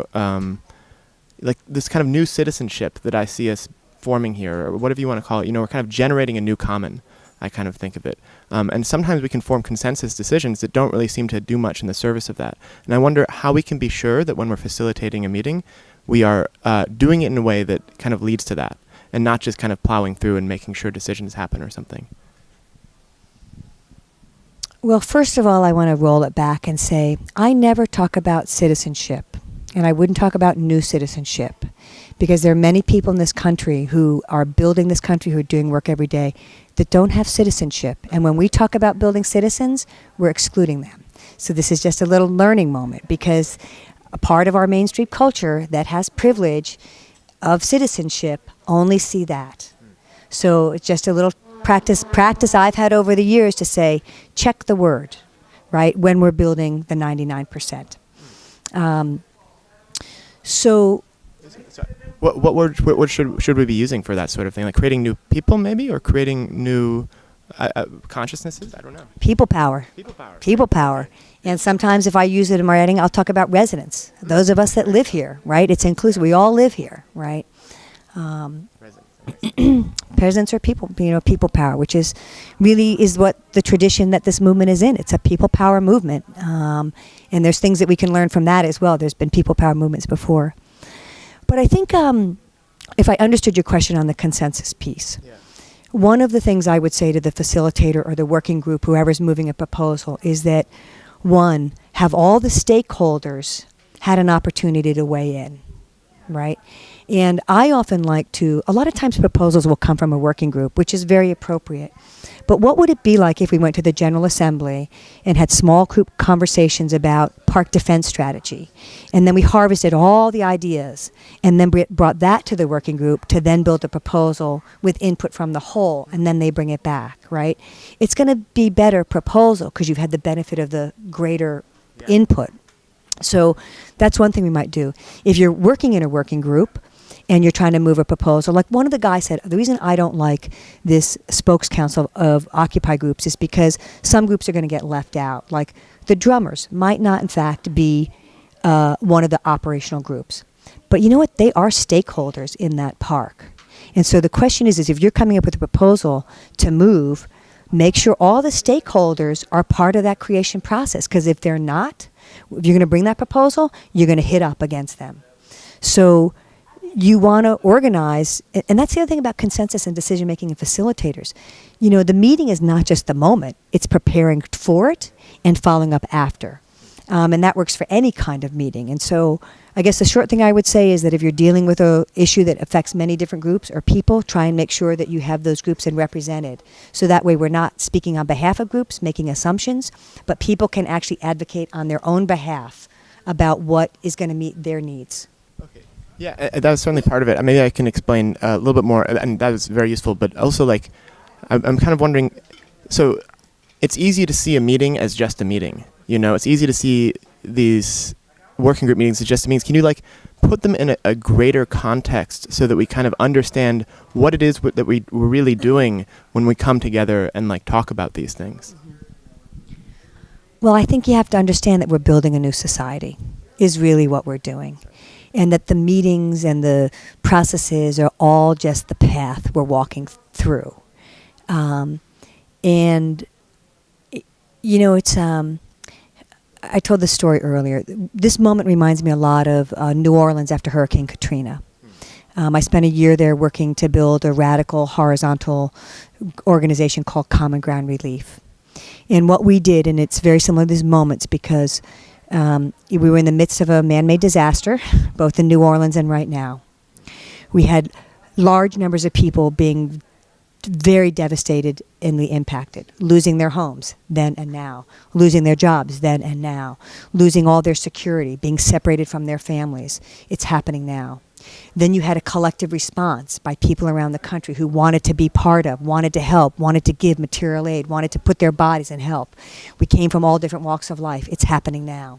like this kind of new citizenship that I see us forming here, or whatever you want to call it. You know, we're kind of generating a new common, I kind of think of it. And sometimes we can form consensus decisions that don't really seem to do much in the service of that. And I wonder how we can be sure that when we're facilitating a meeting, we are doing it in a way that kind of leads to that, and not just kind of plowing through and making sure decisions happen or something. Well, first of all, I want to roll it back and say, I never talk about citizenship, and I wouldn't talk about new citizenship, because there are many people in this country who are building this country, who are doing work every day, that don't have citizenship. And when we talk about building citizens, we're excluding them. So this is just a little learning moment, because a part of our Main Street culture that has privilege of citizenship only see that. So it's just a little practice I've had over the years to say, check the word, right, when we're building the 99%. So what word should we be using for that sort of thing? Like creating new people, maybe, or creating new consciousnesses? I don't know. People power. People power. People power. And sometimes if I use it in my writing, I'll talk about residents. Those of us that live here, right? It's inclusive. We all live here, right? Presidents are people, you know, people power, which is really is what the tradition that this movement is in. It's a people power movement. And there's things that we can learn from that as well. There's been people power movements before. But I think if I understood your question on the consensus piece, one of the things I would say to the facilitator or the working group, whoever's moving a proposal, is that, one, have all the stakeholders had an opportunity to weigh in, right? And I often like to, a lot of times proposals will come from a working group, which is very appropriate. But what would it be like if we went to the General Assembly and had small group conversations about park defense strategy, and then we harvested all the ideas and then brought that to the working group to then build a proposal with input from the whole, and then they bring it back, right? It's going to be better proposal because you've had the benefit of the greater input. So that's one thing we might do. If you're working in a working group and you're trying to move a proposal, like one of the guys said, the reason I don't like this spokes council of Occupy groups is because some groups are going to get left out. Like the drummers might not, in fact, be one of the operational groups. But you know what? They are stakeholders in that park. And so the question is if you're coming up with a proposal to move, make sure all the stakeholders are part of that creation process. Because if they're not, if you're going to bring that proposal, you're going to hit up against them. So you want to organize, and that's the other thing about consensus and decision-making and facilitators. You know, the meeting is not just the moment. It's preparing for it and following up after. And that works for any kind of meeting. And so I guess the short thing I would say is that if you're dealing with an issue that affects many different groups or people, try and make sure that you have those groups and represented. So that way we're not speaking on behalf of groups, making assumptions, but people can actually advocate on their own behalf about what is going to meet their needs. Okay. Yeah, that was certainly part of it. Maybe I can explain a little bit more, and that was very useful, but also, like, I'm kind of wondering, so it's easy to see a meeting as just a meeting, you know? It's easy to see these working group meetings as just meetings. Can you, like, put them in a greater context so that we kind of understand what it is that we're really doing when we come together and, like, talk about these things? Well, I think you have to understand that we're building a new society is really what we're doing. And that the meetings and the processes are all just the path we're walking through. And, you know, it's, I told this story earlier. This moment reminds me a lot of New Orleans after Hurricane Katrina. I spent a year there working to build a radical horizontal organization called Common Ground Relief. And what we did, and it's very similar to these moments because we were in the midst of a man-made disaster, both in New Orleans and right now. We had large numbers of people being very devastated and impacted, losing their homes then and now, losing their jobs then and now, losing all their security, being separated from their families. It's happening now. Then you had a collective response by people around the country who wanted to be part of, wanted to help, wanted to give material aid, wanted to put their bodies and help. We came from all different walks of life. It's happening now.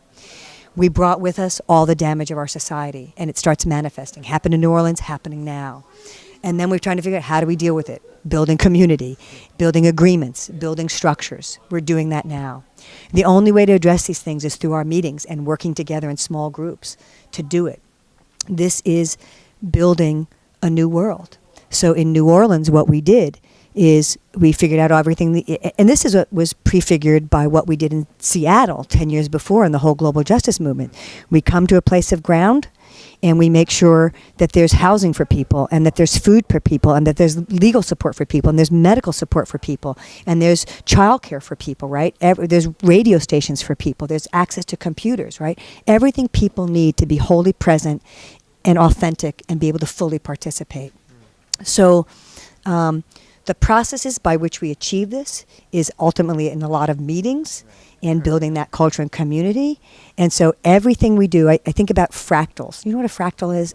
We brought with us all the damage of our society, and it starts manifesting. Happened in New Orleans, happening now. And then we're trying to figure out how do we deal with it? Building community, building agreements, building structures. We're doing that now. The only way to address these things is through our meetings and working together in small groups to do it. This is building a new world. So in New Orleans, what we did is we figured out everything, and this is what was prefigured by what we did in Seattle 10 years before in the whole global justice movement. We come to a place of ground, and we make sure that there's housing for people, and that there's food for people, and that there's legal support for people, and there's medical support for people, and there's childcare for people, right? There's radio stations for people. There's access to computers, right? Everything people need to be wholly present and authentic and be able to fully participate. So the processes by which we achieve this is ultimately in a lot of meetings and building that culture and community. And so everything we do, I think about fractals. You know what a fractal is?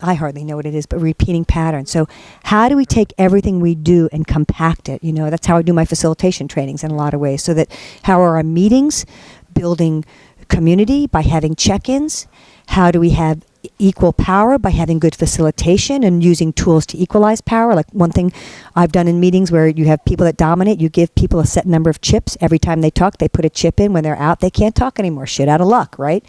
I hardly know what it is, but repeating patterns. So how do we take everything we do and compact it? You know, that's how I do my facilitation trainings in a lot of ways. So that how are our meetings building community by having check-ins? How do we have equal power by having good facilitation and using tools to equalize power? Like one thing I've done in meetings where you have people that dominate, you give people a set number of chips. Every time they talk, they put a chip in. When they're out, they can't talk anymore. Shit out of luck, right?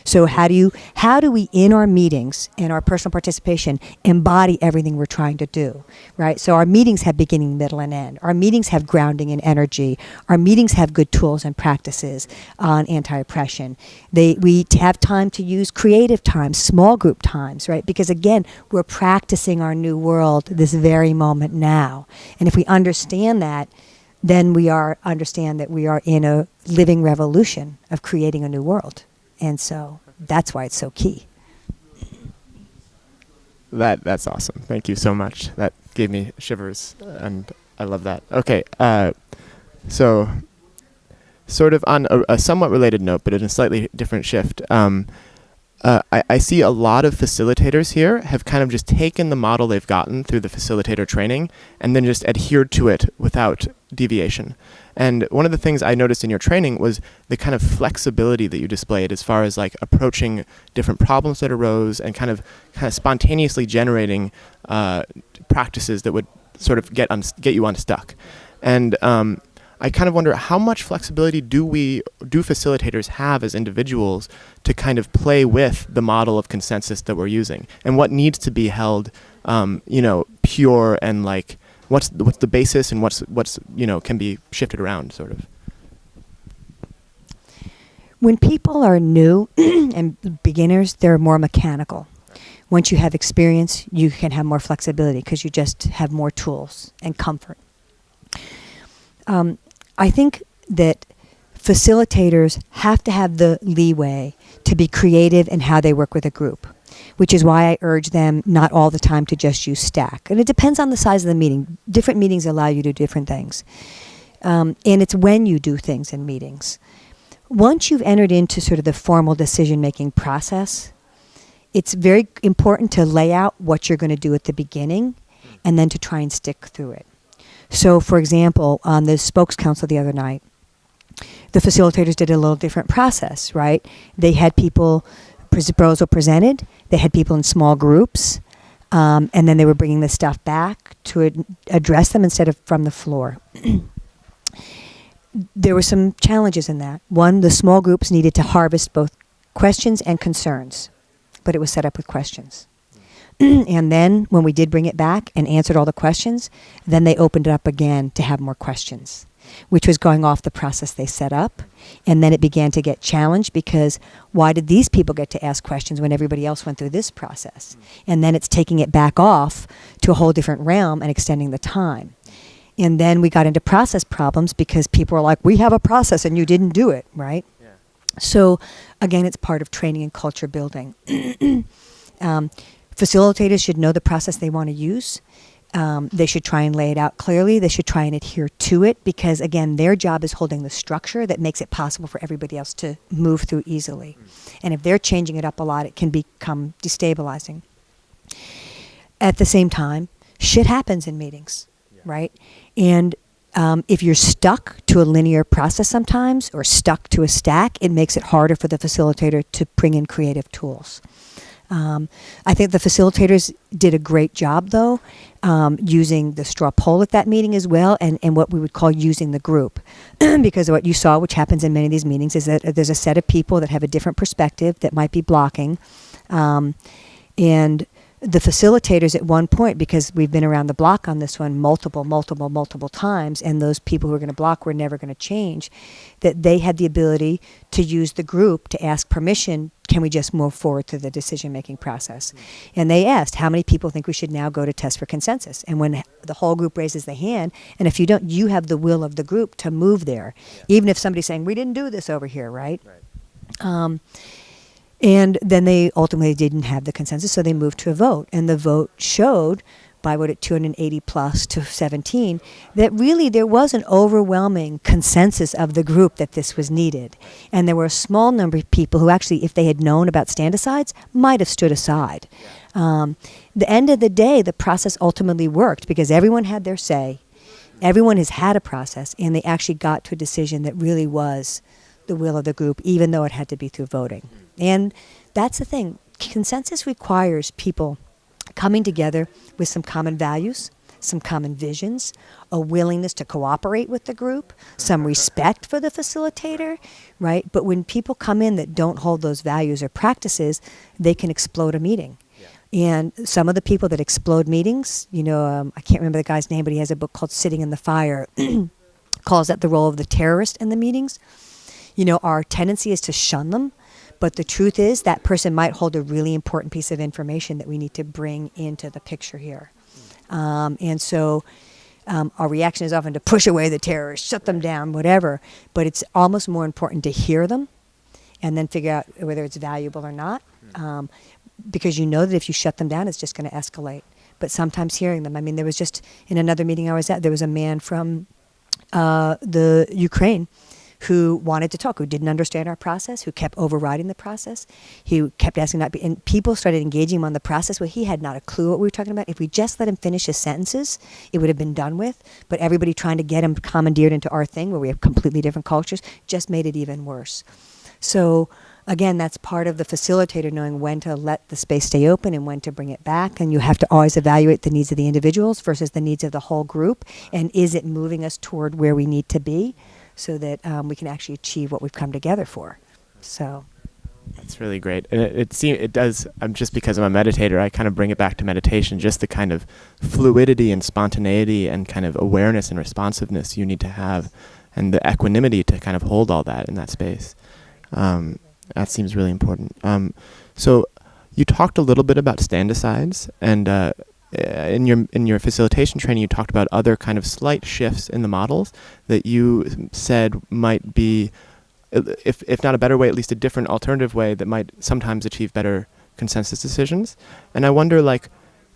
So how do we in our meetings and our personal participation embody everything we're trying to do, right? So our meetings have beginning, middle, and end. Our meetings have grounding and energy. Our meetings have good tools and practices on anti-oppression. We have time to use creative times, small group times, right? Because again, we're practicing our new world this very moment now. And if we understand that, then we understand that we are in a living revolution of creating a new world. And so that's why it's so key. That's awesome. Thank you so much. That gave me shivers, and I love that. Okay, so sort of on a somewhat related note, but in a slightly different shift, I see a lot of facilitators here have kind of just taken the model they've gotten through the facilitator training and then just adhered to it without deviation. And one of the things I noticed in your training was the kind of flexibility that you displayed as far as like approaching different problems that arose and kind of spontaneously generating practices that would sort of get you unstuck. And I kind of wonder, how much flexibility do facilitators have as individuals to kind of play with the model of consensus that we're using, and what needs to be held, pure, and like what's the basis, and what's can be shifted around, sort of. When people are new and beginners, they're more mechanical. Once you have experience, you can have more flexibility because you just have more tools and comfort. I think that facilitators have to have the leeway to be creative in how they work with a group, which is why I urge them not all the time to just use stack. And it depends on the size of the meeting. Different meetings allow you to do different things. And it's when you do things in meetings. Once you've entered into sort of the formal decision-making process, it's very important to lay out what you're going to do at the beginning and then to try and stick through it. So, for example, on the Spokes Council the other night, the facilitators did a little different process, right? They had people, proposal presented, they had people in small groups, and then they were bringing the stuff back to address them instead of from the floor. There were some challenges in that. One, the small groups needed to harvest both questions and concerns, but it was set up with questions. And then when we did bring it back and answered all the questions, then they opened it up again to have more questions, which was going off the process they set up. And then it began to get challenged because why did these people get to ask questions when everybody else went through this process? And then it's taking it back off to a whole different realm and extending the time. And then we got into process problems because people were like, we have a process and you didn't do it, right? Yeah. So again, it's part of training and culture building. Facilitators should know the process they want to use. They should try and lay it out clearly. They should try and adhere to it because, again, their job is holding the structure that makes it possible for everybody else to move through easily. And if they're changing it up a lot, it can become destabilizing. At the same time, shit happens in meetings, right? And if you're stuck to a linear process sometimes or stuck to a stack, it makes it harder for the facilitator to bring in creative tools. I think the facilitators did a great job, though, using the straw poll at that meeting as well, and what we would call using the group. Because what you saw, which happens in many of these meetings, is that there's a set of people that have a different perspective that might be blocking. And the facilitators at one point, because we've been around the block on this one multiple times, and those people who are going to block were never going to change, that they had the ability to use the group to ask permission, can we just move forward to the decision-making process? And they asked, how many people think we should now go to test for consensus? And when the whole group raises the hand, and if you don't, you have the will of the group to move there. Even if somebody's saying, we didn't do this over here, right? And then they ultimately didn't have the consensus, so they moved to a vote. And the vote showed, by 280 plus to 17, that really there was an overwhelming consensus of the group that this was needed. And there were a small number of people who actually, if they had known about stand-asides, might have stood aside. The end of the day, the process ultimately worked because everyone had their say. Everyone has had a process, and they actually got to a decision that really was the will of the group, even though it had to be through voting. And that's the thing. Consensus requires people coming together with some common values, some common visions, a willingness to cooperate with the group, some respect for the facilitator, right? But when people come in that don't hold those values or practices, they can explode a meeting. And some of the people that explode meetings, I can't remember the guy's name, but he has a book called Sitting in the Fire, calls that the role of the terrorist in the meetings. Our tendency is to shun them, but the truth is that person might hold a really important piece of information that we need to bring into the picture here. And so our reaction is often to push away the terrorists, shut them down, whatever. But it's almost more important to hear them and then figure out whether it's valuable or not. Because you know that if you shut them down, it's just going to escalate. But sometimes hearing them, there was just, in another meeting I was at, there was a man from the Ukraine who wanted to talk, who didn't understand our process, who kept overriding the process. He kept asking and people started engaging him on the process where he had not a clue what we were talking about. If we just let him finish his sentences, it would have been done with. But everybody trying to get him commandeered into our thing where we have completely different cultures just made it even worse. So again, that's part of the facilitator knowing when to let the space stay open and when to bring it back. And you have to always evaluate the needs of the individuals versus the needs of the whole group. And is it moving us toward where we need to be so that we can actually achieve what we've come together for? So that's really great. And it does, just because I'm a meditator, I kind of bring it back to meditation, just the kind of fluidity and spontaneity and kind of awareness and responsiveness you need to have and the equanimity to kind of hold all that in that space. That seems really important. So you talked a little bit about stand-asides, and in your facilitation training, you talked about other kind of slight shifts in the models that you said might be, if not a better way, at least a different alternative way that might sometimes achieve better consensus decisions. And I wonder,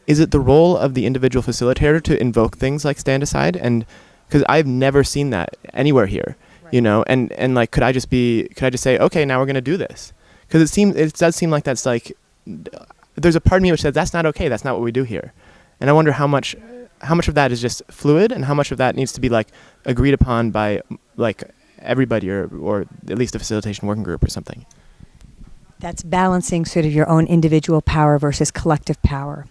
is it the role of the individual facilitator to invoke things like stand-aside? And because I've never seen that anywhere here. And could I just say, okay, now we're going to do this? Because it does seem like that's there's a part of me which says that's not okay. That's not what we do here. And I wonder how much of that is just fluid and how much of that needs to be agreed upon by everybody or at least a facilitation working group or something. That's balancing sort of your own individual power versus collective power.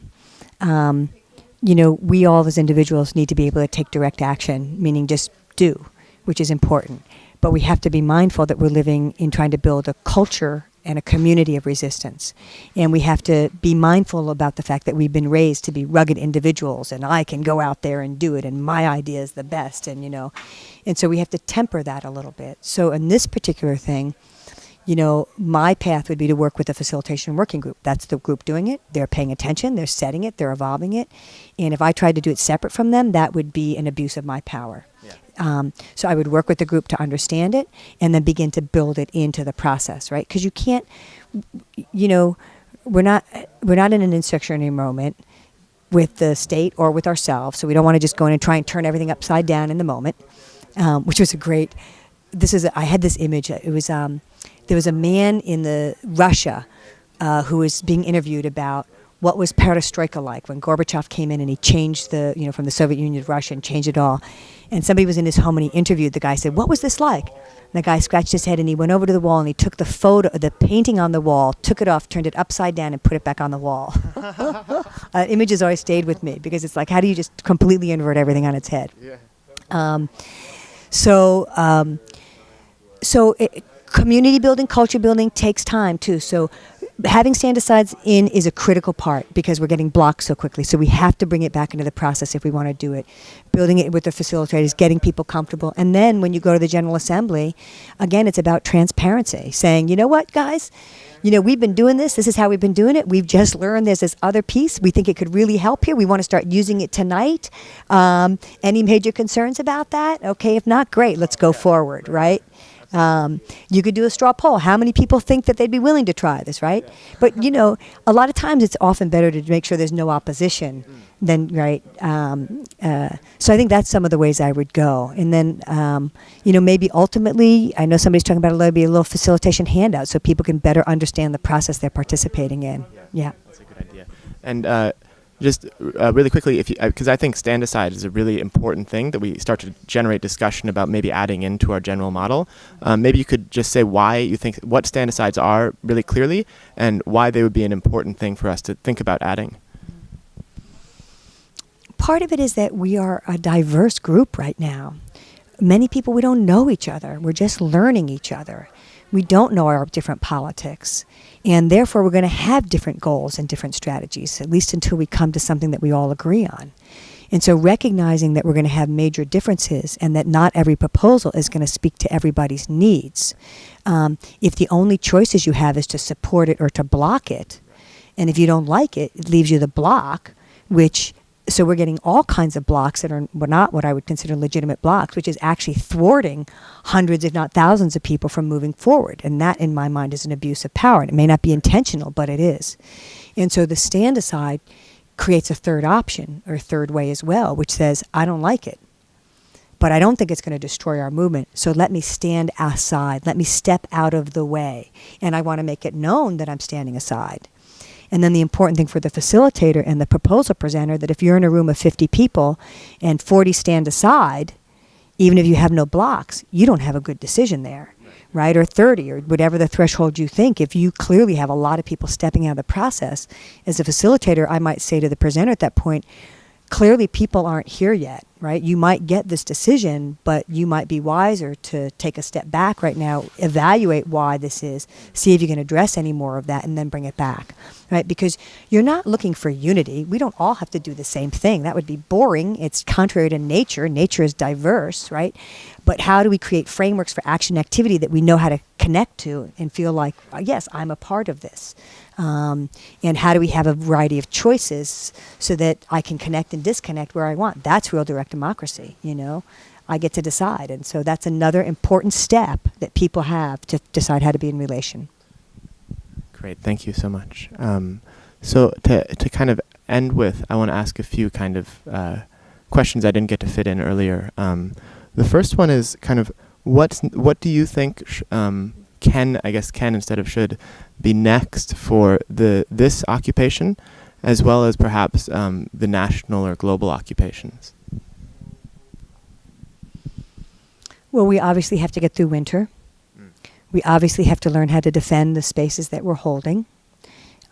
We all as individuals need to be able to take direct action, meaning just do, which is important. But we have to be mindful that we're living in trying to build a culture and a community of resistance. And we have to be mindful about the fact that we've been raised to be rugged individuals and I can go out there and do it and my idea is the best and so we have to temper that a little bit. So in this particular thing, my path would be to work with a facilitation working group. That's the group doing it. They're paying attention. They're setting it. They're evolving it. And if I tried to do it separate from them, that would be an abuse of my power. Yeah. So I would work with the group to understand it and then begin to build it into the process, right? Because you can't, we're not in an insurrectionary moment with the state or with ourselves. So we don't want to just go in and try and turn everything upside down in the moment, which was I had this image. It was, there was a man in Russia who was being interviewed about what was perestroika like when Gorbachev came in and he changed from the Soviet Union to Russia and changed it all. And somebody was in his home and he interviewed the guy, said, "What was this like?" And the guy scratched his head and he went over to the wall and he took the painting on the wall, took it off, turned it upside down and put it back on the wall. Image has always stayed with me because it's like, how do you just completely invert everything on its head? Yeah. Community building, culture building takes time too. So having stand-asides in is a critical part because we're getting blocked so quickly. So we have to bring it back into the process if we want to do it. Building it with the facilitators, getting people comfortable. And then when you go to the General Assembly, again, it's about transparency. Saying, you know what, guys? We've been doing this. This is how we've been doing it. We've just learned there's this other piece. We think it could really help here. We want to start using it tonight. Any major concerns about that? Okay, if not, great. Let's go forward, right? You could do a straw poll. How many people think that they'd be willing to try this, right? But, a lot of times it's often better to make sure there's no opposition than, right? So I think that's some of the ways I would go. And then, maybe ultimately, I know somebody's talking about a little facilitation handout so people can better understand the process they're participating in. Yeah. That's a good idea. And just really quickly, because I think stand aside is a really important thing that we start to generate discussion about maybe adding into our general model. Maybe you could just say why you think what stand asides are really clearly and why they would be an important thing for us to think about adding. Part of it is that we are a diverse group right now. Many people, we don't know each other. We're just learning each other. We don't know our different politics. And therefore, we're going to have different goals and different strategies, at least until we come to something that we all agree on. And so recognizing that we're going to have major differences and that not every proposal is going to speak to everybody's needs. If the only choices you have is to support it or to block it, and if you don't like it, it leaves you the block, so we're getting all kinds of blocks that are not what I would consider legitimate blocks, which is actually thwarting hundreds, if not thousands of people from moving forward. And that, in my mind, is an abuse of power. And it may not be intentional, but it is. And so the stand aside creates a third option or third way as well, which says, I don't like it, but I don't think it's going to destroy our movement. So let me stand aside. Let me step out of the way. And I want to make it known that I'm standing aside. And then the important thing for the facilitator and the proposal presenter, that if you're in a room of 50 people and 40 stand aside, even if you have no blocks, you don't have a good decision there, right? Or 30 or whatever the threshold you think. If you clearly have a lot of people stepping out of the process, as a facilitator, I might say to the presenter at that point, clearly people aren't here yet, right? You might get this decision, but you might be wiser to take a step back right now, evaluate why this is, see if you can address any more of that, and then bring it back, right? Because you're not looking for unity. We don't all have to do the same thing. That would be boring. It's contrary to nature. Nature is diverse, right? But how do we create frameworks for action activity that we know how to connect to and feel like, yes, I'm a part of this? And how do we have a variety of choices so that I can connect and disconnect where I want? That's real direct democracy, I get to decide. And so that's another important step that people have to decide how to be in relation. Great, thank you so much. So to kind of end with, I want to ask a few kind of questions I didn't get to fit in earlier. The first one is kind of, what do you think can instead of should be next for this occupation, as well as perhaps the national or global occupations? Well, we obviously have to get through winter. We obviously have to learn how to defend the spaces that we're holding,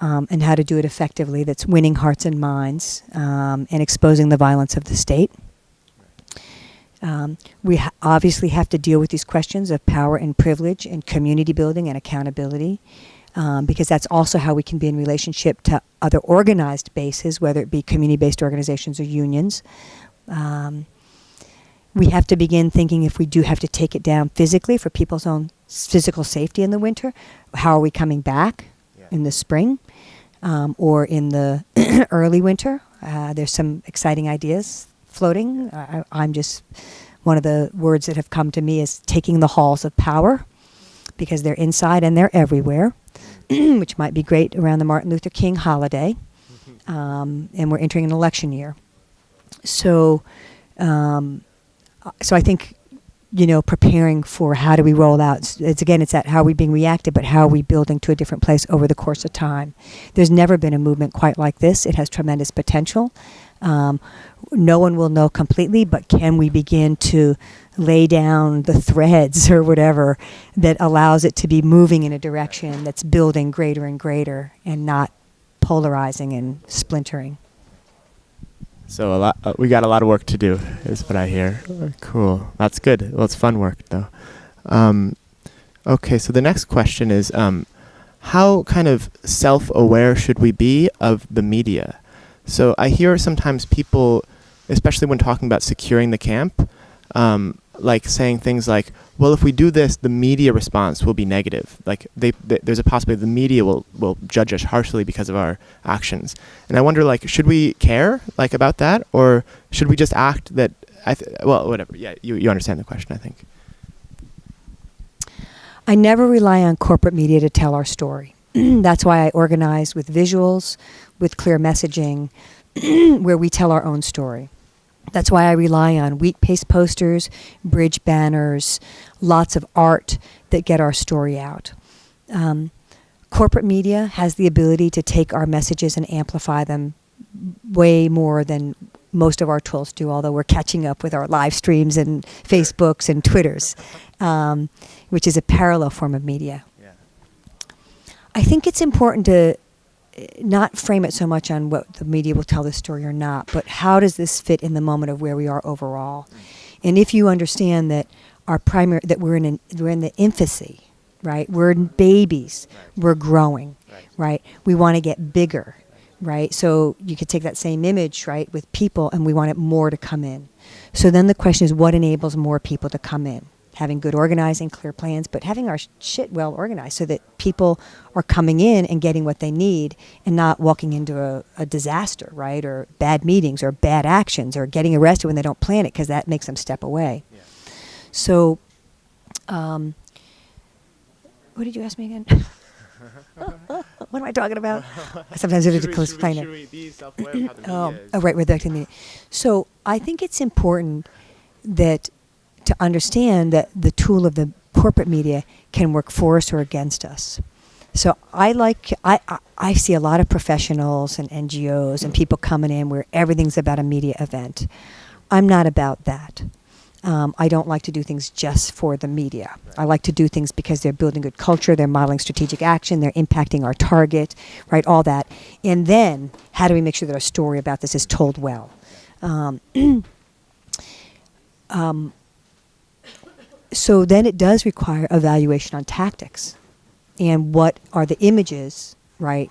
and how to do it effectively. That's winning hearts and minds, and exposing the violence of the state. We obviously have to deal with these questions of power and privilege and community building and accountability, because that's also how we can be in relationship to other organized bases, whether it be community-based organizations or unions. We have to begin thinking, if we do have to take it down physically for people's own physical safety in the winter. How are we coming back in the spring or in the early winter? There's some exciting ideas floating. I'm just, one of the words that have come to me is taking the halls of power, because they're inside and they're everywhere, which might be great around the Martin Luther King holiday. And we're entering an election year. So I think, preparing for how do we roll out, it's that how are we being reactive, but how are we building to a different place over the course of time. There's never been a movement quite like this. It has tremendous potential. No one will know completely, but can we begin to lay down the threads or whatever that allows it to be moving in a direction that's building greater and greater and not polarizing and splintering. So we got a lot of work to do, is what I hear. Cool. That's good. Well, it's fun work, though. Okay, so the next question is, how kind of self-aware should we be of the media? So I hear sometimes people, especially when talking about securing the camp, like saying things like, well, if we do this, the media response will be negative. Like there's a possibility the media will judge us harshly because of our actions. And I wonder, like, should we care about that, or should we just act that? Well, whatever. Yeah, you understand the question, I think. I never rely on corporate media to tell our story. That's why I organize with visuals, with clear messaging, where we tell our own story. That's why I rely on wheat paste posters, bridge banners, lots of art that get our story out. Corporate media has the ability to take our messages and amplify them way more than most of our tools do, although we're catching up with our live streams and Facebooks and Twitters, which is a parallel form of media. Yeah. I think it's important to not frame it so much on what the media will tell the story or not, but how does this fit in the moment of where we are overall? And if you understand that that we're in the infancy, right? We're babies. Right. We're growing, right? We want to get bigger, right? So you could take that same image, right, with people, and we want it more to come in. So then the question is, what enables more people to come in? Having good organizing, clear plans, but having our shit well organized so that people are coming in and getting what they need and not walking into a disaster, right? Or bad meetings or bad actions or getting arrested when they don't plan it, because that makes them step away. Yeah. So, what did you ask me again? What am I talking about? Sometimes it's to explain it. Should we be self-aware of how the media is? Oh, right, with the media. So I think it's important that to understand that the tool of the corporate media can work for us or against us. So I see a lot of professionals and NGOs and people coming in where everything's about a media event. I'm not about that. I don't like to do things just for the media. I like to do things because they're building good culture, they're modeling strategic action, they're impacting our target, right, all that. And then, how do we make sure that our story about this is told well? So then it does require evaluation on tactics. And what are the images, right?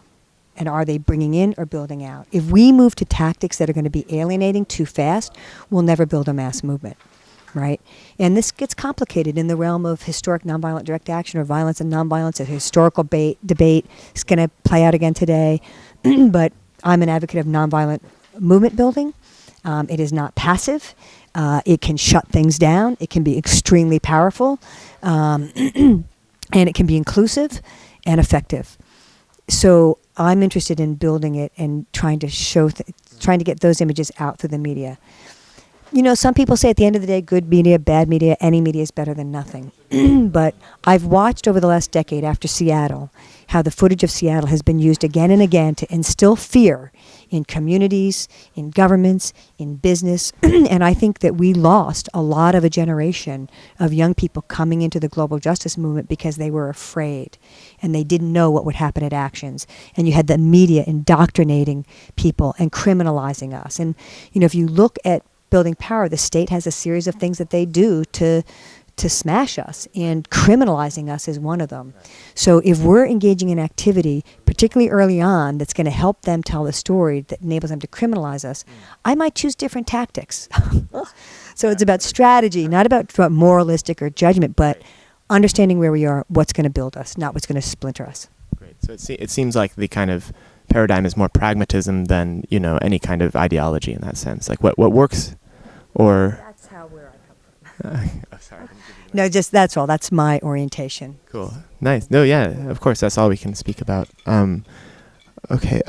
And are they bringing in or building out? If we move to tactics that are going to be alienating too fast, we'll never build a mass movement, right? And this gets complicated in the realm of historic nonviolent direct action or violence and nonviolence. A historical debate is going to play out again today. But I'm an advocate of nonviolent movement building. It is not passive. It can shut things down. It can be extremely powerful. And it can be inclusive and effective. So I'm interested in building it and trying to trying to get those images out through the media. You know, some people say at the end of the day, good media, bad media, any media is better than nothing. But I've watched over the last decade after Seattle how the footage of Seattle has been used again and again to instill fear in communities, in governments, in business. And I think that we lost a lot of a generation of young people coming into the global justice movement because they were afraid and they didn't know what would happen at actions. And you had the media indoctrinating people and criminalizing us. And, you know, if you look at building power, the state has a series of things that they do to smash us, and criminalizing us is one of them. So if we're engaging in activity, particularly early on, that's going to help them tell the story that enables them to criminalize us, I might choose different tactics. So it's about strategy, not about moralistic or judgment, but understanding where we are, what's going to build us, not what's going to splinter us. Great. So it seems like the kind of paradigm is more pragmatism than, any kind of ideology in that sense. Like what works, or... That's where I come from. Oh, sorry. I didn't give you the No, just that's all. That's my orientation. Cool. Nice. No, yeah, of course, that's all we can speak about. Okay,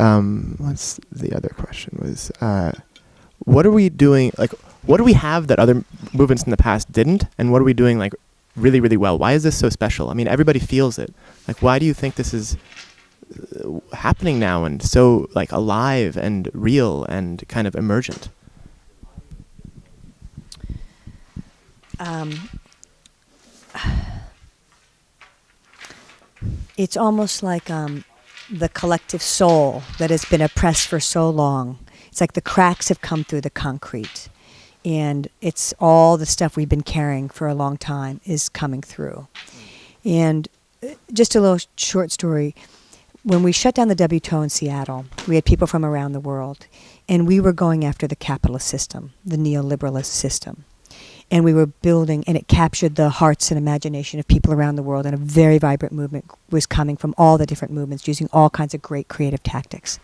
what's the other question was, what are we doing, like, what do we have that other movements in the past didn't, and what are we doing, like, really, really well? Why is this so special? I mean, everybody feels it. Like, why do you think this is happening now and so, like, alive and real and kind of emergent? It's almost like the collective soul that has been oppressed for so long. It's like the cracks have come through the concrete, and it's all the stuff we've been carrying for a long time is coming through. And just a little short story. When we shut down the WTO in Seattle, we had people from around the world, and we were going after the capitalist system, the neoliberalist system. And we were building, and it captured the hearts and imagination of people around the world, and a very vibrant movement was coming from all the different movements, using all kinds of great creative tactics.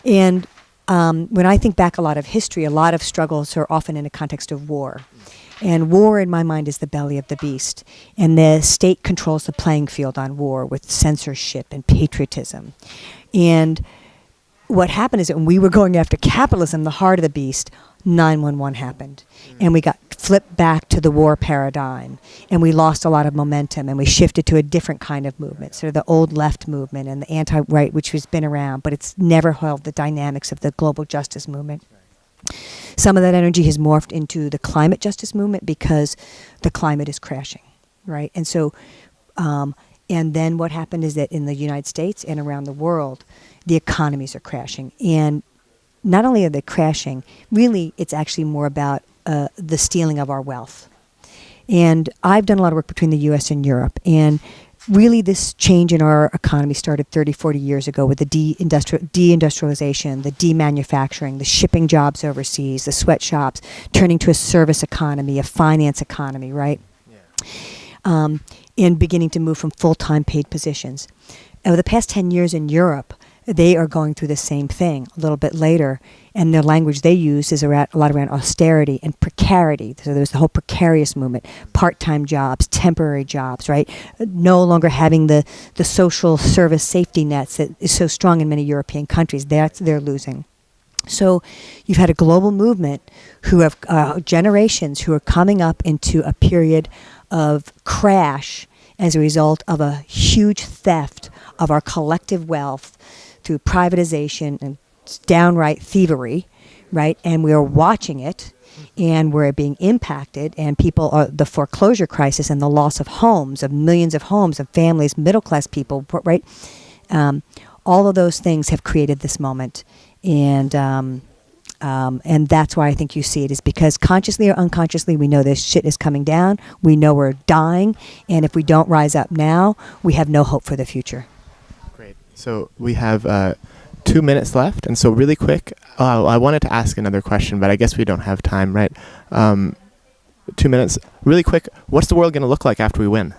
And when I think back a lot of history, a lot of struggles are often in a context of war. And war, in my mind, is the belly of the beast. And the state controls the playing field on war with censorship and patriotism. And what happened is that when we were going after capitalism, the heart of the beast, 9/11 happened. And we got flipped back to the war paradigm. And we lost a lot of momentum. And we shifted to a different kind of movement, sort of the old left movement and the anti-right, which has been around, but it's never held the dynamics of the global justice movement. Some of that energy has morphed into the climate justice movement because the climate is crashing, right? And so, and then what happened is that in the United States and around the world, the economies are crashing. And not only are they crashing, really it's actually more about the stealing of our wealth. And I've done a lot of work between the US and Europe, and really this change in our economy started 30, 40 years ago with the deindustrialization, the demanufacturing, the shipping jobs overseas, the sweatshops, turning to a service economy, a finance economy, right? Yeah. And beginning to move from full-time paid positions. Over the past 10 years in Europe, they are going through the same thing a little bit later, and the language they use is a lot around austerity and precarity. So there's the whole precarious movement, part-time jobs, temporary jobs, right? No longer having the social service safety nets that is so strong in many European countries. They're losing. So you've had a global movement who have generations who are coming up into a period of crash as a result of a huge theft of our collective wealth through privatization and downright thievery, right? And we're watching it, and we're being impacted, and people are the foreclosure crisis and the loss of homes, of millions of homes, of families, middle-class people, right? All of those things have created this moment, and that's why I think you see it, is because consciously or unconsciously we know this shit is coming down, we know we're dying, and if we don't rise up now, we have no hope for the future. Great. So we have 2 minutes left, and so really quick, I wanted to ask another question, but I guess we don't have time, right? 2 minutes, really quick, what's the world going to look like after we win?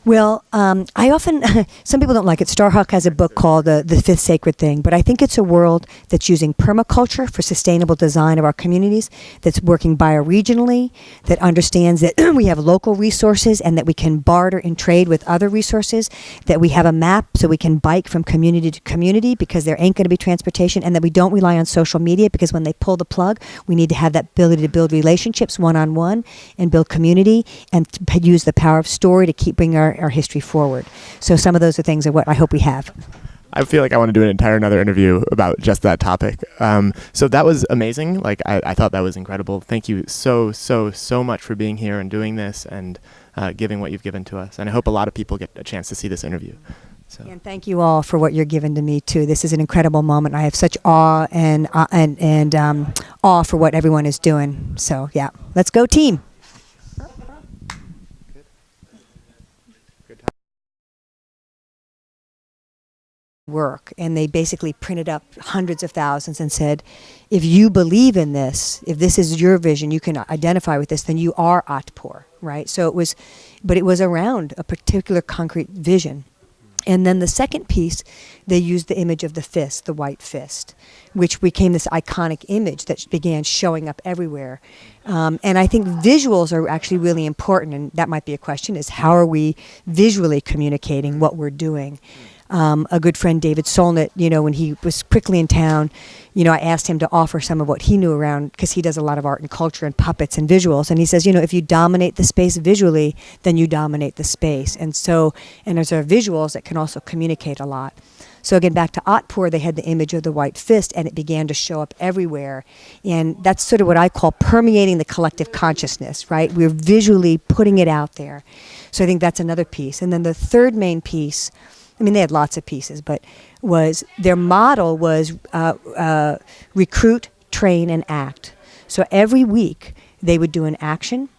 Well, I often, some people don't like it. Starhawk has a book called The Fifth Sacred Thing, but I think it's a world that's using permaculture for sustainable design of our communities, that's working bioregionally, that understands that we have local resources and that we can barter and trade with other resources, that we have a map so we can bike from community to community because there ain't going to be transportation, and that we don't rely on social media because when they pull the plug, we need to have that ability to build relationships one-on-one and build community and use the power of story to keep bringing our history forward. So some of those are things of what I hope we have. I feel like I want to do another interview about just that topic. So that was amazing. Like I thought that was incredible. Thank you so much for being here and doing this and giving what you've given to us. And I hope a lot of people get a chance to see this interview. So. And thank you all for what you're giving to me too. This is an incredible moment. I have such awe and awe for what everyone is doing. So yeah, let's go team. work, and they basically printed up hundreds of thousands and said, if you believe in this, if this is your vision, you can identify with this, then you are Atpur, right? So it was around a particular concrete vision. And then the second piece, they used the image of the fist, the white fist, which became this iconic image that began showing up everywhere. And I think visuals are actually really important, and that might be a question, is how are we visually communicating what we're doing? A good friend, David Solnit, when he was quickly in town, I asked him to offer some of what he knew around, because he does a lot of art and culture and puppets and visuals. And he says, if you dominate the space visually, then you dominate the space. And there's our visuals that can also communicate a lot. So again, back to Atpur, they had the image of the white fist, and it began to show up everywhere. And that's sort of what I call permeating the collective consciousness, right? We're visually putting it out there. So I think that's another piece. And then the third main piece, they had lots of pieces, but their model was recruit, train, and act. So every week they would do an action.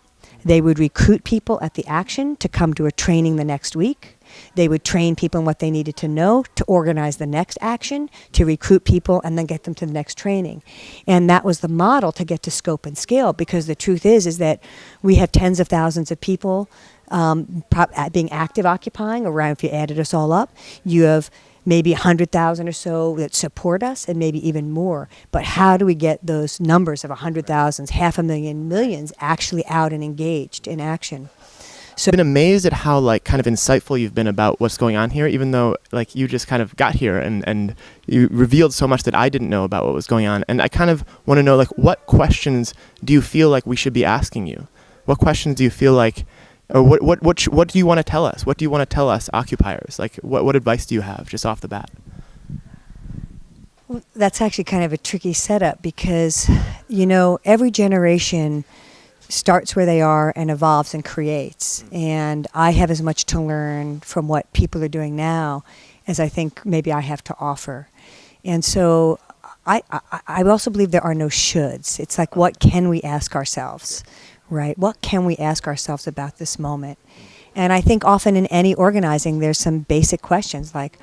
They would recruit people at the action to come to a training the next week. They would train people in what they needed to know to organize the next action, to recruit people, and then get them to the next training. And that was the model to get to scope and scale, because the truth is that we have tens of thousands of people being active occupying around. If you added us all up, you have maybe 100,000 or so that support us, and maybe even more. But how do we get those numbers of 100,000, 500,000, millions actually out and engaged in action? So I've been amazed at how kind of insightful you've been about what's going on here, even though you just kind of got here and you revealed so much that I didn't know about what was going on. And I kind of want to know what questions do you feel like we should be asking you? What questions do you feel like, or what do you want to tell us? What do you want to tell us occupiers? What advice do you have just off the bat? Well, that's actually kind of a tricky setup, because every generation starts where they are and evolves and creates. And I have as much to learn from what people are doing now as I think maybe I have to offer. And so I also believe there are no shoulds. It's what can we ask ourselves, right? What can we ask ourselves about this moment? And I think often in any organizing, there's some basic questions like,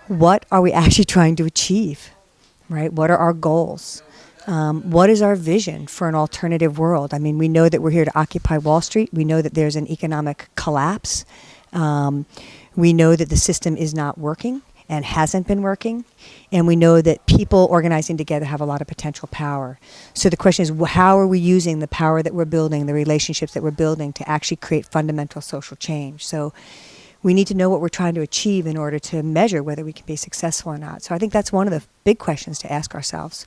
what are we actually trying to achieve, right? What are our goals? What is our vision for an alternative world? We know that we're here to occupy Wall Street. We know that there's an economic collapse. We know that the system is not working and hasn't been working. And we know that people organizing together have a lot of potential power. So the question is, how are we using the power that we're building, the relationships that we're building, to actually create fundamental social change? So we need to know what we're trying to achieve in order to measure whether we can be successful or not. So I think that's one of the big questions to ask ourselves.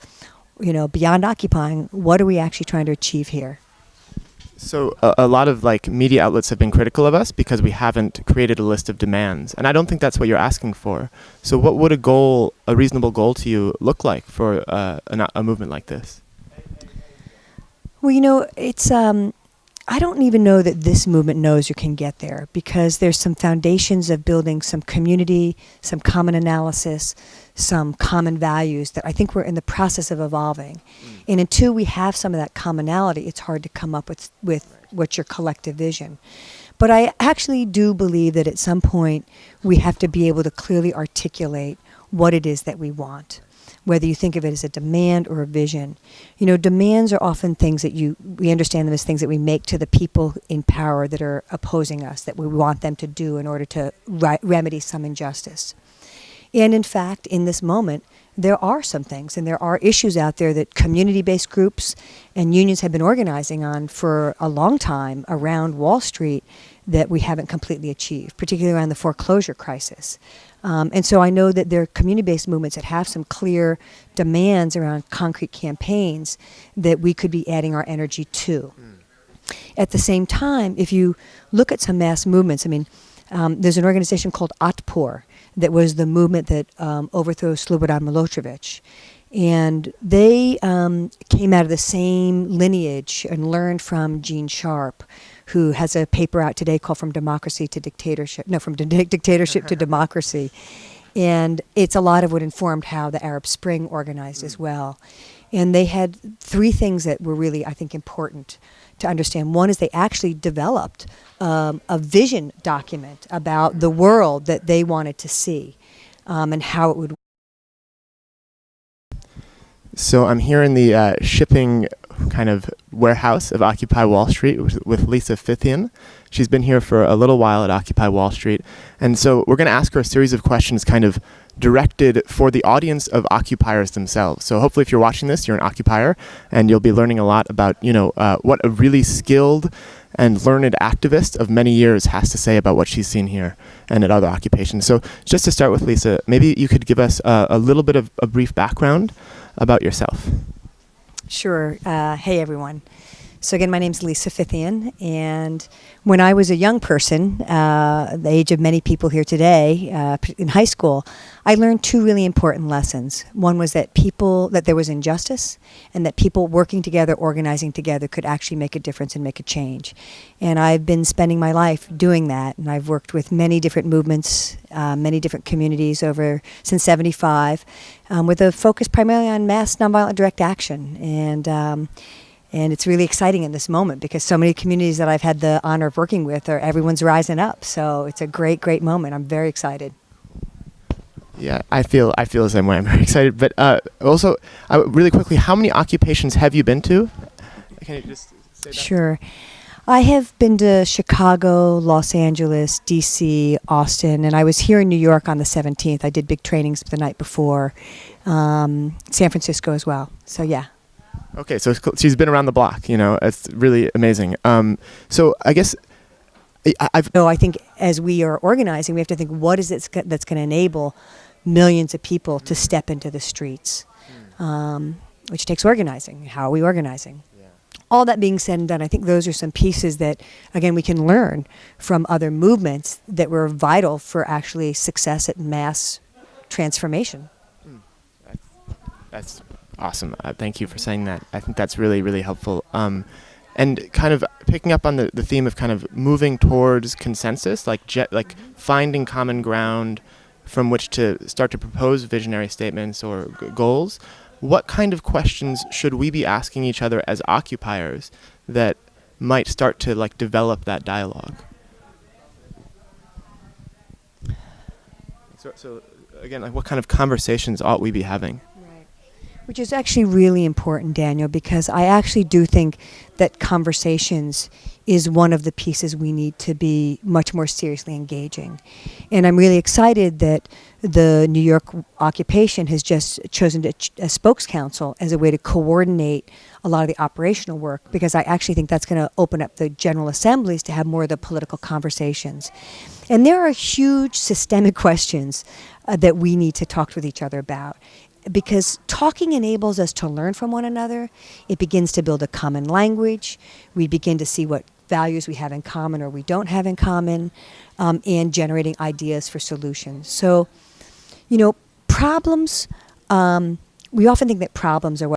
Beyond occupying, what are we actually trying to achieve here? So a lot of media outlets have been critical of us because we haven't created a list of demands, and I don't think that's what you're asking for. So what would a reasonable goal to you look like for a movement like this? Well, it's I don't even know that this movement knows you can get there, because there's some foundations of building some community, some common analysis, some common values that I think we're in the process of evolving. And until we have some of that commonality, it's hard to come up with what's your collective vision. But I actually do believe that at some point we have to be able to clearly articulate what it is that we want, whether you think of it as a demand or a vision. Demands are often things that we understand them as things that we make to the people in power that are opposing us, that we want them to do in order to remedy some injustice. And in fact, in this moment, there are some things, and there are issues out there that community-based groups and unions have been organizing on for a long time around Wall Street that we haven't completely achieved, particularly around the foreclosure crisis. And so I know that there are community-based movements that have some clear demands around concrete campaigns that we could be adding our energy to. At the same time, if you look at some mass movements, there's an organization called Atpur that was the movement that overthrew Slobodan Milosevic. And they came out of the same lineage and learned from Gene Sharp, who has a paper out today called From Dictatorship to Democracy. And it's a lot of what informed how the Arab Spring organized as well. And they had three things that were really, I think, important to understand. One is they actually developed a vision document about the world that they wanted to see. and how it would. So I'm here in the shipping kind of warehouse of Occupy Wall Street with Lisa Fithian. She's been here for a little while at Occupy Wall Street. And so we're going to ask her a series of questions kind of directed for the audience of occupiers themselves. So hopefully if you're watching this, you're an occupier, and you'll be learning a lot about, what a really skilled and learned activist of many years has to say about what she's seen here and at other occupations. So just to start with, Lisa, maybe you could give us a little bit of a brief background about yourself. Sure. Hey, everyone. So again, my name's Lisa Fithian, and when I was a young person, the age of many people here today, in high school, I learned two really important lessons. One was that there was injustice, and that people working together, organizing together, could actually make a difference and make a change. And I've been spending my life doing that, and I've worked with many different movements, many different communities since '75, with a focus primarily on mass nonviolent direct action. And it's really exciting in this moment because so many communities that I've had the honor of working with everyone's rising up. So it's a great, great moment. I'm very excited. Yeah, I feel the same way. I'm very excited. But also, really quickly, how many occupations have you been to? Can you just say that? Sure. I have been to Chicago, Los Angeles, D.C., Austin, and I was here in New York on the 17th. I did big trainings the night before, San Francisco as well. So yeah. Okay, so she's been around the block. It's really amazing. So I guess I think as we are organizing, we have to think what is it that's going to enable millions of people to step into the streets, which takes organizing. How are we organizing? Yeah. All that being said and done, I think those are some pieces that, again, we can learn from other movements that were vital for actually success at mass transformation. That's awesome. Thank you for saying that. I think that's really, really helpful. And kind of picking up on the theme of kind of moving towards consensus, like finding common ground from which to start to propose visionary statements or goals. What kind of questions should we be asking each other as occupiers that might start to develop that dialogue? So again, what kind of conversations ought we be having? Which is actually really important, Daniel, because I actually do think that conversations is one of the pieces we need to be much more seriously engaging. And I'm really excited that the New York occupation has just chosen a spokes council as a way to coordinate a lot of the operational work, because I actually think that's going to open up the General Assemblies to have more of the political conversations. And there are huge systemic questions that we need to talk with each other about. Because talking enables us to learn from one another. It begins to build a common language. We begin to see what values we have in common or we don't have in common, and generating ideas for solutions. So, problems, we often think that problems are what